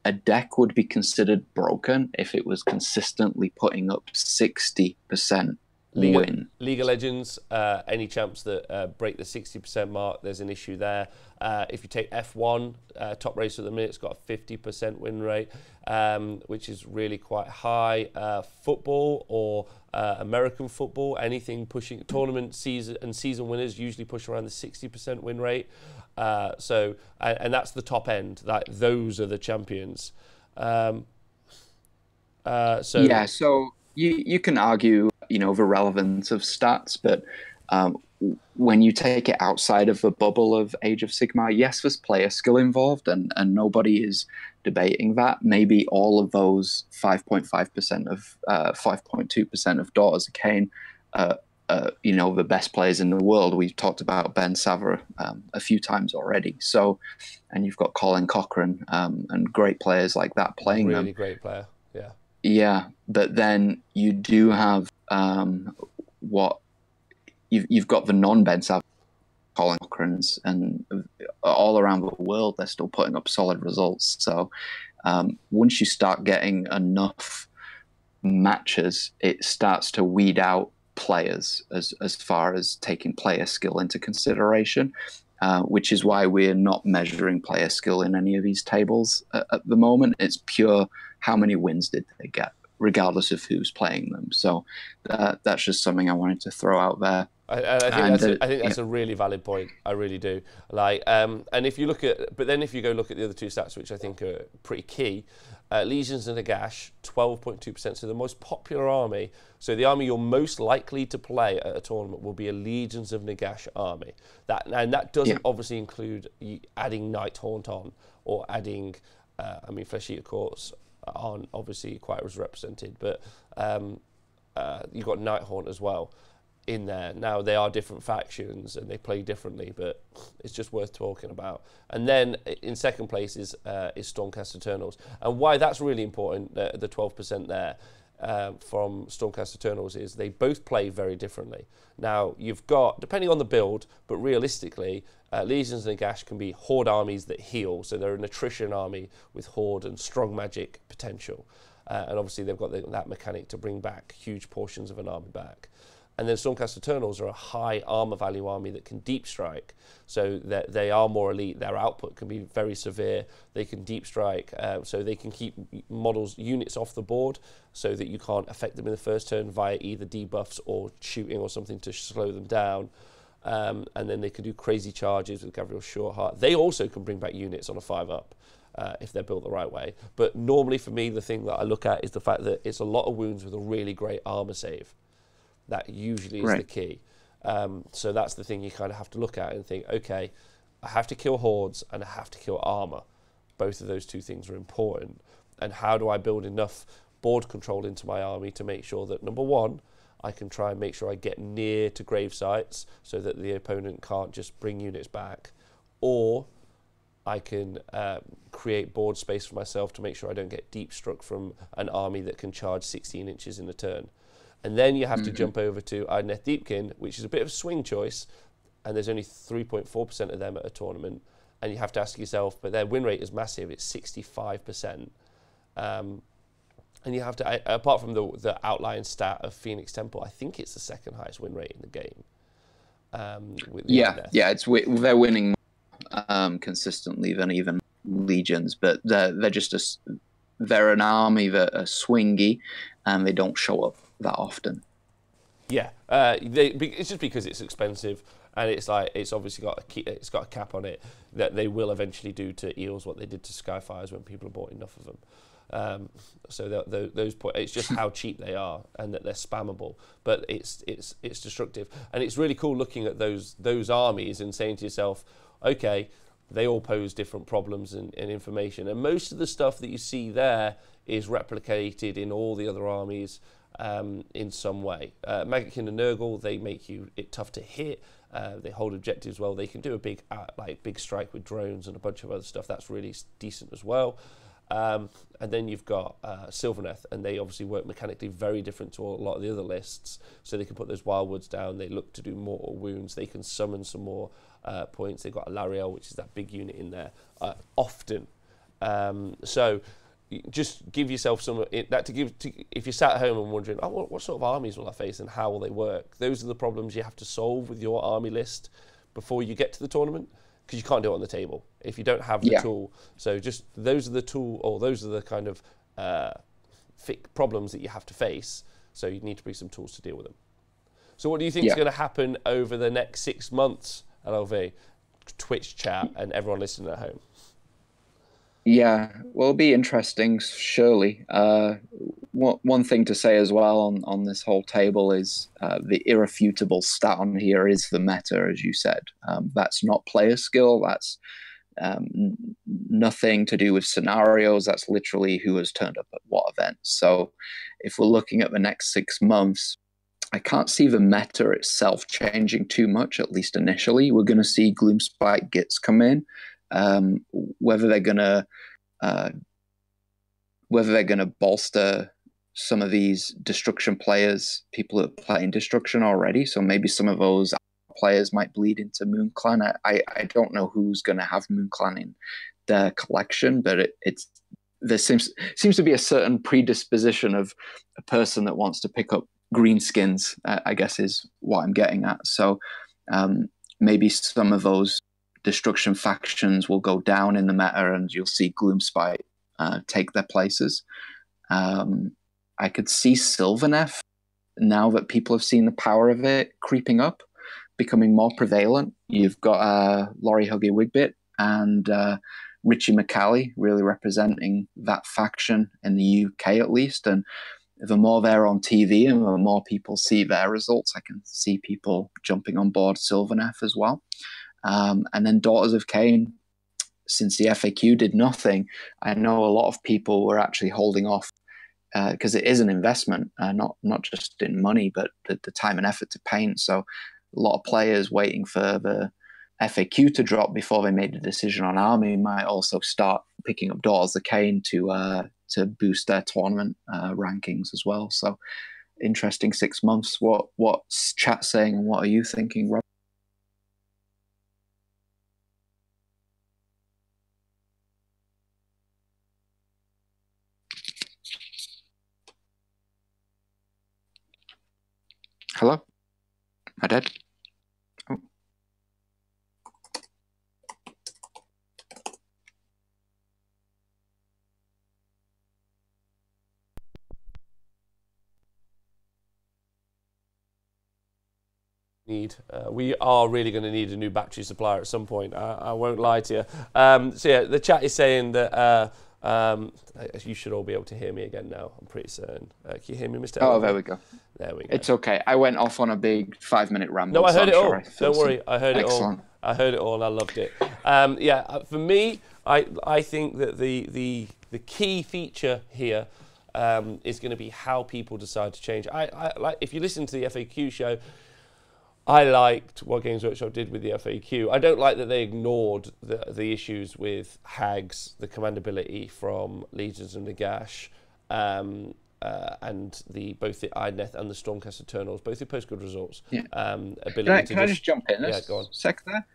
A deck would be considered broken if it was consistently putting up 60% win. League of Legends, any champs that break the 60% mark, there's an issue there. If you take F1, top race at the minute, it's got a 50% win rate, which is really quite high. Football or American football, anything pushing tournament season winners usually push around the 60% win rate. And that's the top end. Those are the champions. So you can argue, the relevance of stats, but when you take it outside of the bubble of Age of Sigmar, yes, there's player skill involved, and nobody is debating that. Maybe all of those 5.5% of 5.2% of Daughters of Khaine, the best players in the world. We've talked about Ben Savra a few times already. So, and you've got Colin Cochrane and great players like that playing them. Really great player, yeah. Yeah, but then you do have what you've got the non-Ben Savra Colin Cochranes, and all around the world they're still putting up solid results. So once you start getting enough matches, it starts to weed out players as far as taking player skill into consideration, which is why we're not measuring player skill in any of these tables at the moment. It's pure how many wins did they get, regardless of who's playing them. So that's just something I wanted to throw out there. I think that's a really valid point. I really do. And if you look at, but then if you go look at the other two stats, which I think are pretty key, Legions of Nagash, 12.2%. So the most popular army, so the army you're most likely to play at a tournament will be a Legions of Nagash army. That doesn't obviously include adding Nighthaunt on, or adding, Flesh Eater Courts aren't obviously quite as represented, but you've got Nighthaunt as well in there. Now, they are different factions and they play differently, but it's just worth talking about. And then in second place is Stormcast Eternals. And why that's really important, the 12% there from Stormcast Eternals, is they both play very differently. Now, you've got, depending on the build, but realistically, Legions of Nagash can be Horde armies that heal, so they're an attrition army with Horde and strong magic potential. And obviously they've got that mechanic to bring back huge portions of an army back. And then Stormcast Eternals are a high armor value army that can deep strike, so that they are more elite. Their output can be very severe. They can deep strike, so they can keep units off the board, so that you can't affect them in the first turn via either debuffs or shooting or something to slow them down. And then they can do crazy charges with Gabriel Shortheart. They also can bring back units on a 5-up. If they're built the right way. But normally for me, the thing that I look at is the fact that it's a lot of wounds with a really great armor save. That usually is the key. So that's the thing you kind of have to look at and think, okay, I have to kill hordes and I have to kill armor. Both of those two things are important. And how do I build enough board control into my army to make sure that, number one, I can try and make sure I get near to grave sites so that the opponent can't just bring units back, or I can create board space for myself to make sure I don't get deep struck from an army that can charge 16 inches in a turn. And then you have to jump over to Idoneth Deepkin, which is a bit of a swing choice, and there's only 3.4% of them at a tournament. And you have to ask yourself, but their win rate is massive, it's 65%. And you have to, apart from the outlying stat of Phoenix Temple, I think it's the second highest win rate in the game. They're winning consistently than even Legions, but they're an army that are swingy and they don't show up that often. Yeah, it's just because it's expensive, and it's obviously got a cap on it that they will eventually do to Eels what they did to Skyfires when people have bought enough of them. So those it's just how cheap they are and that they're spammable, but it's destructive, and it's really cool looking at those armies and saying to yourself, okay, they all pose different problems and information, and most of the stuff that you see there is replicated in all the other armies in some way. Maggotkin and Nurgle, they make it tough to hit. They hold objectives well. They can do a big strike with drones and a bunch of other stuff. That's really decent as well. And then you've got Sylvaneth, and they obviously work mechanically very different to a lot of the other lists. So they can put those Wildwoods down. They look to do mortal wounds. They can summon some more points. They've got Alarielle, which is that big unit in there often. So just give yourself some if you're sat at home and wondering, oh, what sort of armies will I face and how will they work? Those are the problems you have to solve with your army list before you get to the tournament, because you can't do it on the table if you don't have the tool. So just those are the kind of problems that you have to face. So you need to bring some tools to deal with them. So what do you think is going to happen over the next 6 months, LLV, Twitch chat, and everyone listening at home? Yeah, well, it'll be interesting, surely. One thing to say as well on this whole table is the irrefutable stat on here is the meta, as you said. That's not player skill. That's nothing to do with scenarios. That's literally who has turned up at what events. So if we're looking at the next 6 months, I can't see the meta itself changing too much, at least initially. We're going to see Gloomspite Gits come in. Whether they're gonna bolster some of these destruction players, people who are playing destruction already. So maybe some of those players might bleed into MoonClan. I don't know who's going to have MoonClan in their collection, but there seems to be a certain predisposition of a person that wants to pick up green skins, I guess is what I'm getting at. So maybe some of those destruction factions will go down in the meta and you'll see Gloomspite take their places. I could see Sylvaneth, now that people have seen the power of it, creeping up, becoming more prevalent. You've got Laurie Huggy Wigbit and Richie McCallie really representing that faction in the UK at least. And the more they're on TV and the more people see their results, I can see people jumping on board Sylvaneth as well. And then Daughters of Khaine, since the FAQ did nothing, I know a lot of people were actually holding off because it is an investment, not just in money, but the time and effort to paint. So a lot of players waiting for the FAQ to drop before they made a decision on army might also start picking up Daughters of Khaine to boost their tournament rankings as well. So interesting 6 months. What's chat saying and what are you thinking, Rob? Hello? Am I dead? Oh. We are really going to need a new battery supplier at some point. I won't lie to you. So yeah, the chat is saying that you should all be able to hear me again now. I'm pretty certain. Can you hear me, Mr. Oh, there we go. There we go. It's okay. I went off on a big 5-minute ramble. No, I heard it all. Don't worry, I heard Excellent. it all. I heard it all and I loved it. Yeah, for me, I think that the key feature here is going to be how people decide to change. I like, if you listen to the FAQ show, I liked what Games Workshop did with the FAQ. I don't like that they ignored the issues with Hags, the commandability from Legions of Nagash, and both the Idoneth and the Stormcast Eternals, both the post-good results. Yeah. Ability can I just jump in? Yeah, go on. Sec there.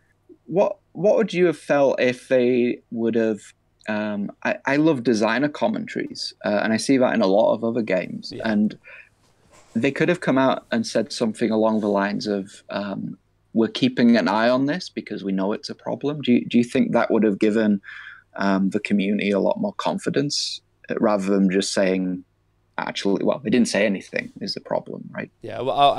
What would you have felt if they would have? I love designer commentaries, and I see that in a lot of other games, and they could have come out and said something along the lines of, we're keeping an eye on this because we know it's a problem. Do you think that would have given the community a lot more confidence rather than just saying, actually, well, they didn't say anything is the problem, right? Yeah, well,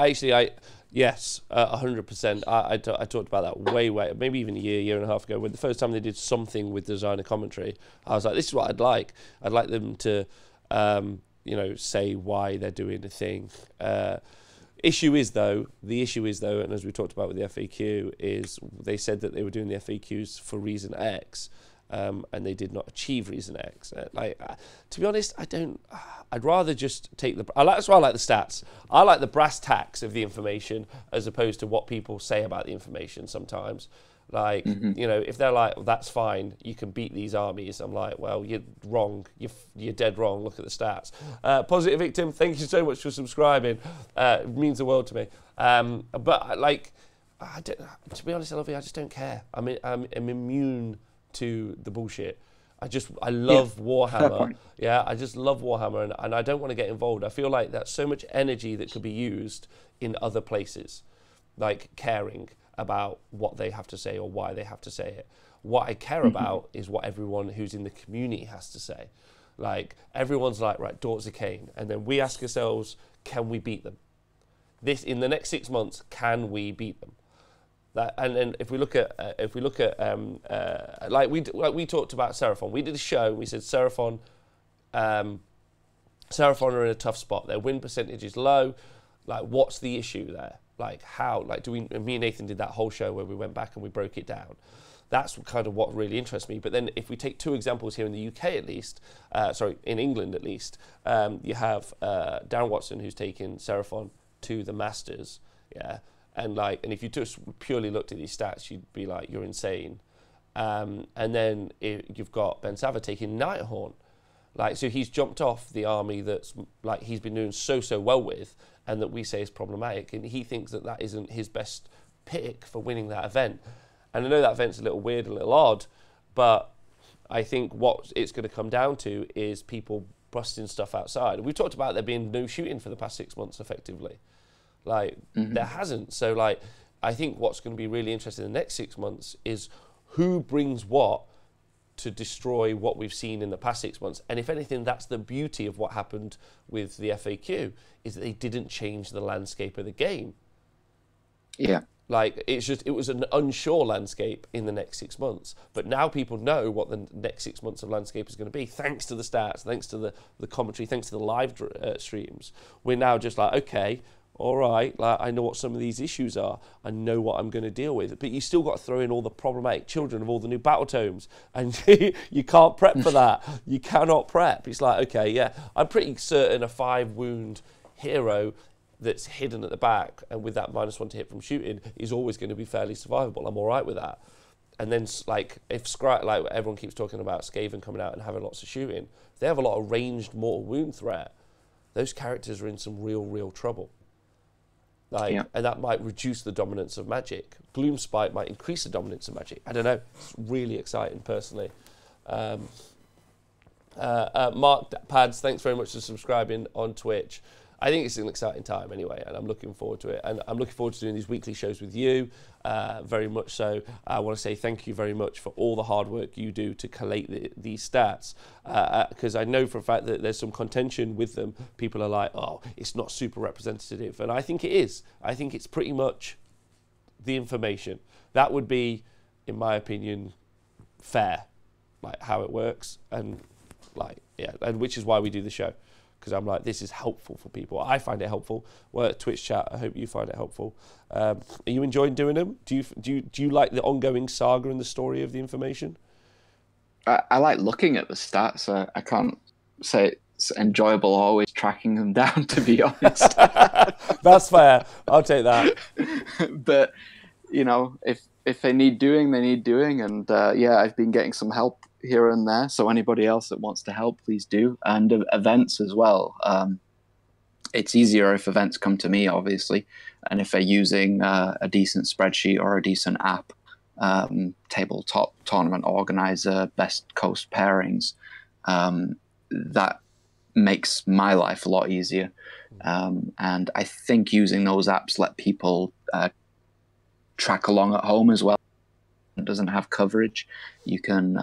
yes, 100%. I talked about that way, maybe even a year and a half ago, when the first time they did something with designer commentary, I was like, this is what I'd like. I'd like them to say why they're doing the thing. The issue is though, and as we talked about with the FAQ, is they said that they were doing the FAQs for reason X, and they did not achieve reason X. To be honest, I'd rather just take that's why I like the stats. I like the brass tacks of the information as opposed to what people say about the information sometimes. Like, if they're like, well, that's fine, you can beat these armies. I'm like, well, you're wrong. You're dead wrong. Look at the stats. Positive Victim, thank you so much for subscribing. It means the world to me. But to be honest, LV, I just don't care. I'm immune to the bullshit. I love fair Warhammer. point. Yeah, I just love Warhammer, and I don't want to get involved. I feel like that's so much energy that could be used in other places, like caring about what they have to say or why they have to say it. What I care about is what everyone who's in the community has to say. Like, everyone's like, right, Daughters of Cain, and then we ask ourselves, can we beat them? In the next 6 months, can we beat them? And then if we look at like we talked about Seraphon, we did a show. We said Seraphon are in a tough spot. Their win percentage is low. Like, what's the issue there? Like, how? Like, do we? Me and Nathan did that whole show where we went back and we broke it down. That's kind of what really interests me. But then if we take two examples here in the UK at least, in England at least, you have Darren Watson, who's taken Seraphon to the Masters, yeah. And if you just purely looked at these stats, you'd be like, you're insane. And then you've got Ben Sava taking Nighthorn. Like, so he's jumped off the army that's like he's been doing so well with, and that we say is problematic. And he thinks that that isn't his best pick for winning that event. And I know that event's a little weird, a little odd, but I think what it's going to come down to is people busting stuff outside. We've talked about there being no shooting for the past 6 months, effectively. Like, there hasn't. So, like, I think what's going to be really interesting in the next 6 months is who brings what to destroy what we've seen in the past 6 months. And if anything, that's the beauty of what happened with the FAQ, is that they didn't change the landscape of the game. Yeah. Like, it was an unsure landscape in the next 6 months. But now people know what the next 6 months of landscape is going to be, thanks to the stats, thanks to the commentary, thanks to the live streams. We're now just like, okay, all right, like, I know what some of these issues are. I know what I'm going to deal with. But you still got to throw in all the problematic children of all the new battle tomes. And you can't prep for that. You cannot prep. It's like, okay, yeah, I'm pretty certain a 5-wound hero that's hidden at the back and with that -1 to hit from shooting is always going to be fairly survivable. I'm all right with that. And then, like, if like everyone keeps talking about Skaven coming out and having lots of shooting, if they have a lot of ranged mortal wound threat, those characters are in some real trouble. Like, yeah. And that might reduce the dominance of magic. Gloomspite might increase the dominance of magic. I don't know. It's really exciting, personally. Mark Pads, thanks very much for subscribing on Twitch. I think it's an exciting time anyway, and I'm looking forward to it. And I'm looking forward to doing these weekly shows with you, very much so. I want to say thank you very much for all the hard work you do to collate these stats, because I know for a fact that there's some contention with them. People are like, oh, it's not super representative. And I think it is. I think it's pretty much the information. That would be, in my opinion, fair, like how it works. And like, yeah, and which is why we do the show. Because I'm like, this is helpful for people. I find it helpful. Well, at Twitch chat, I hope you find it helpful. Are you enjoying doing them? Do you like the ongoing saga and the story of the information? I like looking at the stats. I can't say it's enjoyable always tracking them down, to be honest. That's fair. I'll take that. But, you know, if they need doing, they need doing. And yeah, I've been getting some help here and there, so anybody else that wants to help, please do. And events as well. It's easier if events come to me, obviously, and if they're using a decent spreadsheet or a decent app, tabletop tournament organizer, best coast pairings, that makes my life a lot easier. And I think using those apps let people track along at home as well. It doesn't have coverage. You can,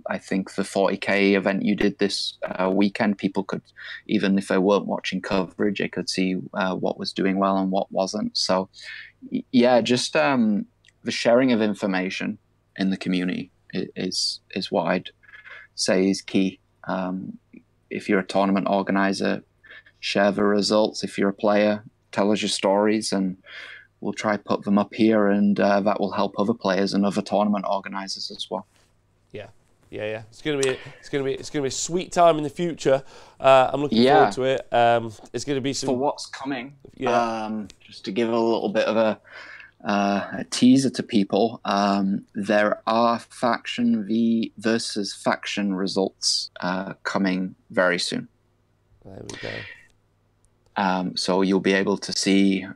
I think the 40K event you did this weekend, people could, even if they weren't watching coverage, they could see what was doing well and what wasn't. So yeah, just the sharing of information in the community is what I'd say is key. If you're a tournament organizer, share the results. If you're a player, tell us your stories, and we'll try put them up here, and that will help other players and other tournament organizers as well. Yeah. It's gonna be a sweet time in the future. I'm looking forward to it. It's gonna be some for what's coming. Yeah. Just to give a little bit of a teaser to people, there are faction V versus faction results coming very soon. There we go. So you'll be able to see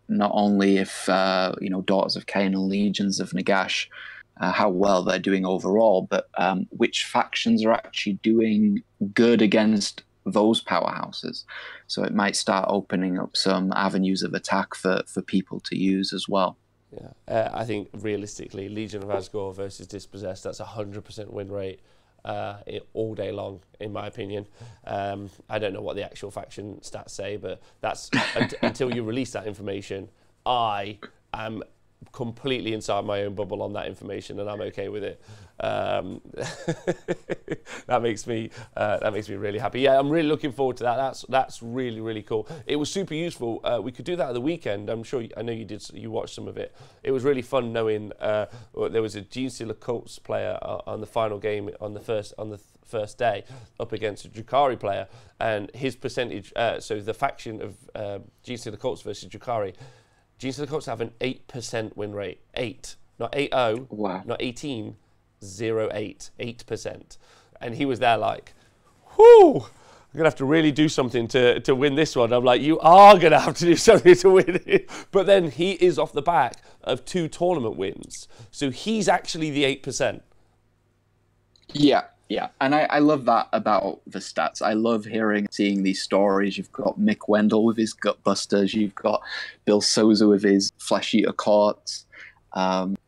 not only if Daughters of Cain and Legions of Nagash how well they're doing overall, but which factions are actually doing good against those powerhouses. So it might start opening up some avenues of attack for people to use as well. Yeah, I think realistically, Legion of Asgore versus Dispossessed, that's 100% win rate all day long, in my opinion. I don't know what the actual faction stats say, but that's until you release that information, I am completely inside my own bubble on that information, and I'm okay with it. That makes me really happy. Yeah, I'm really looking forward to that. That's really, really cool. It was super useful. We could do that at the weekend. I know you did. You watched some of it. It was really fun knowing there was a Genestealer Cults player on the final game on the first day up against a Drukhari player, and his percentage. So the faction of Genestealer Cults versus Drukhari. Genestealer Cults have an 8% win rate. 8. Not 8-0. Wow. Not 18. 0.8. 8%. And he was there like, whoo! I'm going to have to really do something to win this one. I'm like, you are going to have to do something to win it. But then he is off the back of 2 tournament wins. So he's actually the 8%. Yeah. Yeah, and I love that about the stats. I love seeing these stories. You've got Mick Wendell with his Gutbusters. You've got Bill Souza with his Flesh Eater Courts.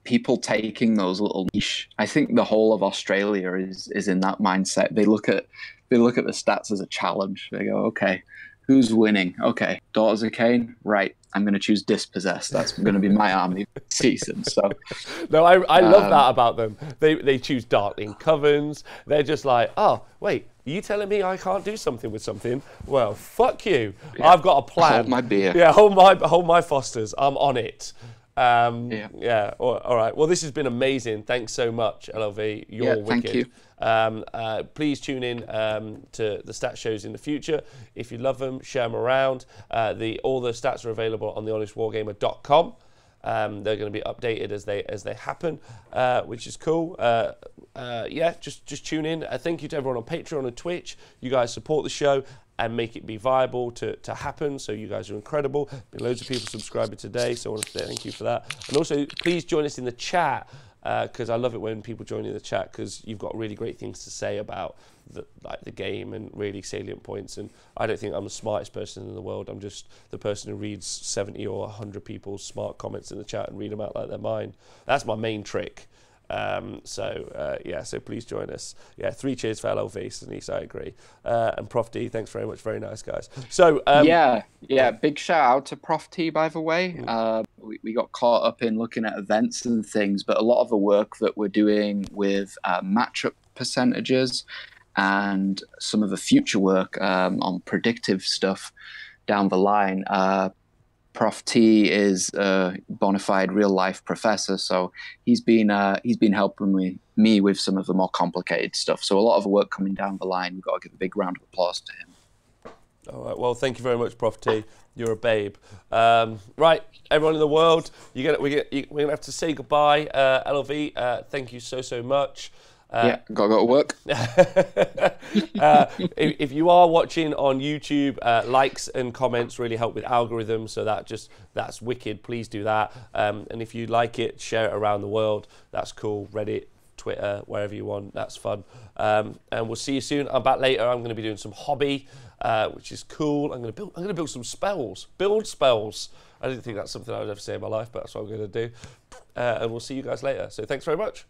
People taking those little niche. I think the whole of Australia is in that mindset. They look at the stats as a challenge. They go, okay, who's winning? Okay, Daughters of Khaine, right? I'm going to choose Dispossessed. That's going to be my army season. So, no, I love that about them. They choose Darkling Covens. They're just like, oh, wait, are you telling me I can't do something with something? Well, fuck you. Yeah. I've got a plan. Hold my beer. Yeah, hold my Fosters. I'm on it. Yeah. All right. Well, this has been amazing. Thanks so much, LLV. You're wicked. Thank you. Please tune in to the stat shows in the future. If you love them, share them around. All the stats are available on thehonestwargamer.com. They're going to be updated as they happen, which is cool. Yeah, just tune in. Thank you to everyone on Patreon and Twitch. You guys support the show and make it be viable to happen. So you guys are incredible. Been loads of people subscribing today, so I want to say thank you for that. And also, please join us in the chat, because I love it when people join in the chat, because you've got really great things to say about the game and really salient points. And I don't think I'm the smartest person in the world. I'm just the person who reads 70 or 100 people's smart comments in the chat and read them out like they're mine. That's my main trick. So please join us. Yeah, 3 cheers for LLV, Denise, I agree. And Prof D, thanks very much. Very nice, guys. So big shout out to Prof T, by the way. We got caught up in looking at events and things, but a lot of the work that we're doing with matchup percentages and some of the future work on predictive stuff down the line. Prof T is a bona fide real life professor, so he's been helping me with some of the more complicated stuff. So a lot of the work coming down the line. We've got to give a big round of applause to him. All right. Well, thank you very much, Prof T. You're a babe. Right, everyone in the world, we're gonna have to say goodbye. LLV, thank you so much. Gotta go to work. If you are watching on YouTube, likes and comments really help with algorithms, so that's wicked. Please do that. And if you like it, share it around the world. That's cool. Reddit, Twitter, wherever you want. That's fun. And we'll see you soon. I'm back later. I'm going to be doing some hobby, which is cool. I'm going to build some spells. Build spells. I didn't think that's something I would ever say in my life, but that's what I'm going to do. And we'll see you guys later. So thanks very much.